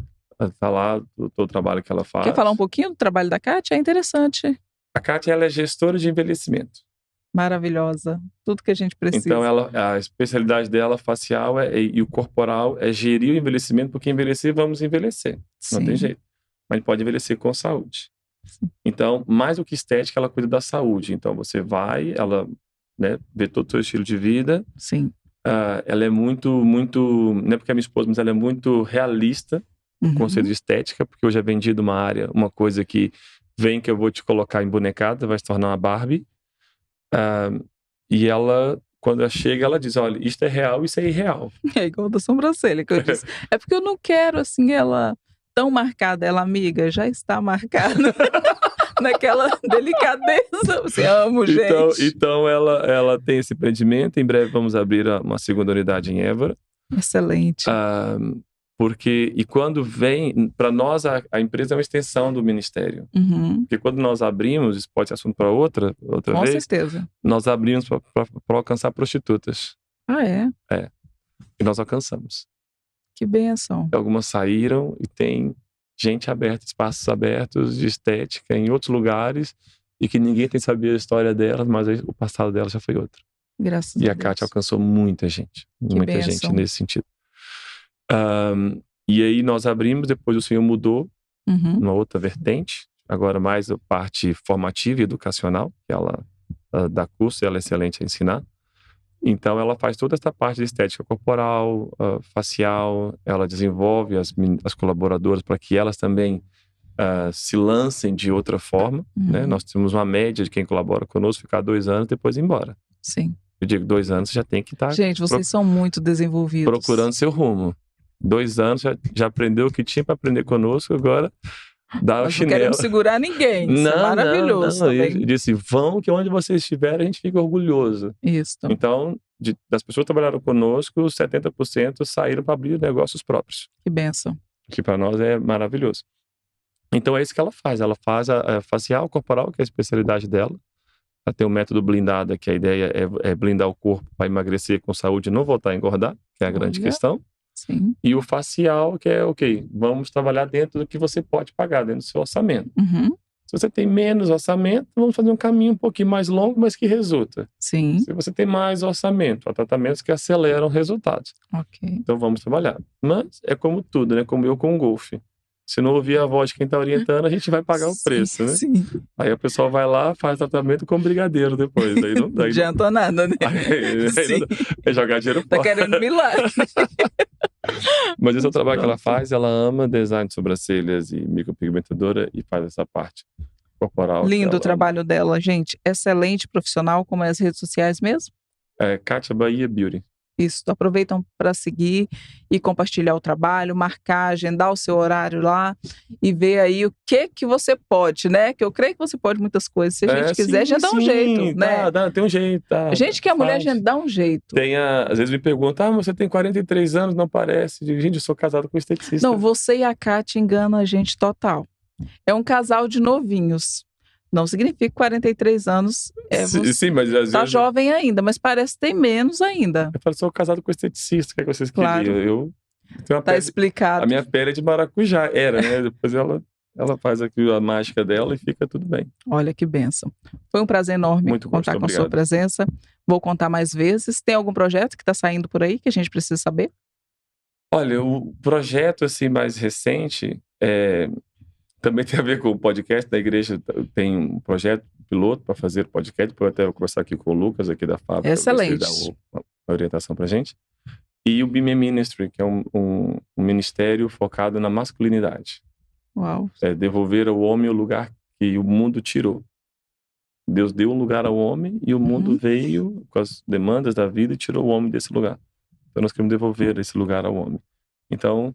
Tá lá o trabalho que ela faz. Quer falar um pouquinho do trabalho da Kátia? É interessante. A Kátia, ela é gestora de envelhecimento. Maravilhosa. Tudo que a gente precisa. Então, a especialidade dela facial e o corporal é gerir o envelhecimento, porque envelhecer, vamos envelhecer. Sim. Não tem jeito. Mas a gente pode envelhecer com saúde. Sim. Então, mais do que estética, ela cuida da saúde. Então, você vai, ela vê todo o seu estilo de vida. Sim. Ela é muito, não é porque é minha esposa, mas ela é muito realista no conceito de estética, porque hoje é vendido uma coisa que vem que eu vou te colocar embonecada, vai se tornar uma Barbie. E ela, quando ela chega, ela diz, olha, isto é real, isso é irreal. É igual da sobrancelha que eu disse. É porque eu não quero, assim, ela tão marcada. Ela, amiga, já está marcada. Naquela delicadeza. Você amo, gente. Então ela tem esse empreendimento. Em breve vamos abrir uma segunda unidade em Évora. Excelente. E quando vem, para nós a empresa é uma extensão do ministério. Porque quando nós abrimos, isso pode ser assunto para outra Com vez. Com certeza. Nós abrimos para alcançar prostitutas. Ah, é? É. E nós alcançamos. Que bênção. Algumas saíram e tem gente aberta, espaços abertos de estética em outros lugares e que ninguém tem sabido a história delas, mas o passado delas já foi outro. Graças a Deus. E a Kátia alcançou muita gente. Muita gente nesse sentido. E aí nós abrimos, depois o senhor mudou uma outra vertente, agora mais a parte formativa e educacional, que ela dá curso e ela é excelente a ensinar. Então ela faz toda essa parte de estética corporal, facial, ela desenvolve as colaboradoras para que elas também se lancem de outra forma. Né? Nós temos uma média de quem colabora conosco ficar 2 anos depois ir embora. Sim. Eu digo 2 anos, você já tem que estar... Gente, vocês são muito desenvolvidos. Procurando seu rumo. 2 anos, já aprendeu o que tinha para aprender conosco, agora dá o chinelo. Não queremos segurar ninguém, isso é maravilhoso. Eu disse, vão que onde vocês estiverem a gente fica orgulhoso. Isso. Então, das pessoas que trabalharam conosco, 70% saíram para abrir negócios próprios. Que bênção. Que para nós é maravilhoso. Então é isso que ela faz. Ela faz a facial corporal, que é a especialidade dela. Ela tem um método blindado, que a ideia é blindar o corpo para emagrecer com saúde e não voltar a engordar, que é a grande questão. Sim. E o facial, que é, vamos trabalhar dentro do que você pode pagar, dentro do seu orçamento. Se você tem menos orçamento, vamos fazer um caminho um pouquinho mais longo, mas que resulta. Sim. Se você tem mais orçamento, há tratamentos que aceleram resultados. Então vamos trabalhar. Mas é como tudo, né? Como eu com o golfe. Se não ouvir a voz de quem está orientando, a gente vai pagar o preço, né? Sim. Aí a pessoa vai lá, faz tratamento com brigadeiro depois. Aí não adianta nada, né? É jogar dinheiro fora. Tá fora. querendo milagre. Mas esse é o trabalho que ela faz. Ela ama design de sobrancelhas e micropigmentadora e faz essa parte corporal. Lindo o trabalho dela, gente. Excelente profissional, como é as redes sociais mesmo? É Kátia Bahia Beauty. Isso, aproveitam para seguir e compartilhar o trabalho, marcar, agendar o seu horário lá e ver aí o que você pode, né? Que eu creio que você pode muitas coisas. Se a gente quiser, a gente dá um jeito, né? Tem um jeito. A gente que é mulher, a gente dá um jeito. Às vezes me perguntam, você tem 43 anos, não parece. Gente, eu sou casado com um esteticista. Não, você e a Kátia enganam a gente total. É um casal de novinhos. Não significa que 43 anos sim, mas às tá vezes... jovem ainda, mas parece que tem menos ainda. Eu falo, sou casado com esteticista, o que é que vocês claro. queriam? Eu tenho tá explicado. A minha pele é de maracujá, né? Depois ela faz aqui a mágica dela e fica tudo bem. Olha que bênção. Foi um prazer enorme contar com a sua presença. Vou contar mais vezes. Tem algum projeto que está saindo por aí que a gente precisa saber? Olha, o projeto assim mais recente também tem a ver com o podcast da igreja. Tem um projeto piloto para fazer podcast. Depois até vou conversar aqui com o Lucas, aqui da fábrica. Excelente. Dar uma orientação para a gente. E o BIME Ministry, que é um ministério focado na masculinidade. Uau. É devolver ao homem o lugar que o mundo tirou. Deus deu um lugar ao homem e o mundo veio com as demandas da vida e tirou o homem desse lugar. Então nós queremos devolver esse lugar ao homem. Então,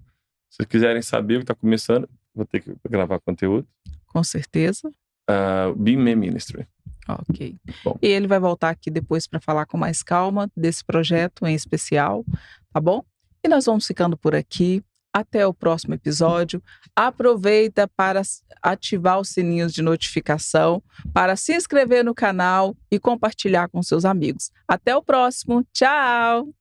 se vocês quiserem saber o que está começando, vou ter que gravar conteúdo. Com certeza. Be Me Ministry. Ok. Bom. E ele vai voltar aqui depois para falar com mais calma desse projeto em especial, tá bom? E nós vamos ficando por aqui. Até o próximo episódio. Aproveita para ativar os sininhos de notificação, para se inscrever no canal e compartilhar com seus amigos. Até o próximo. Tchau!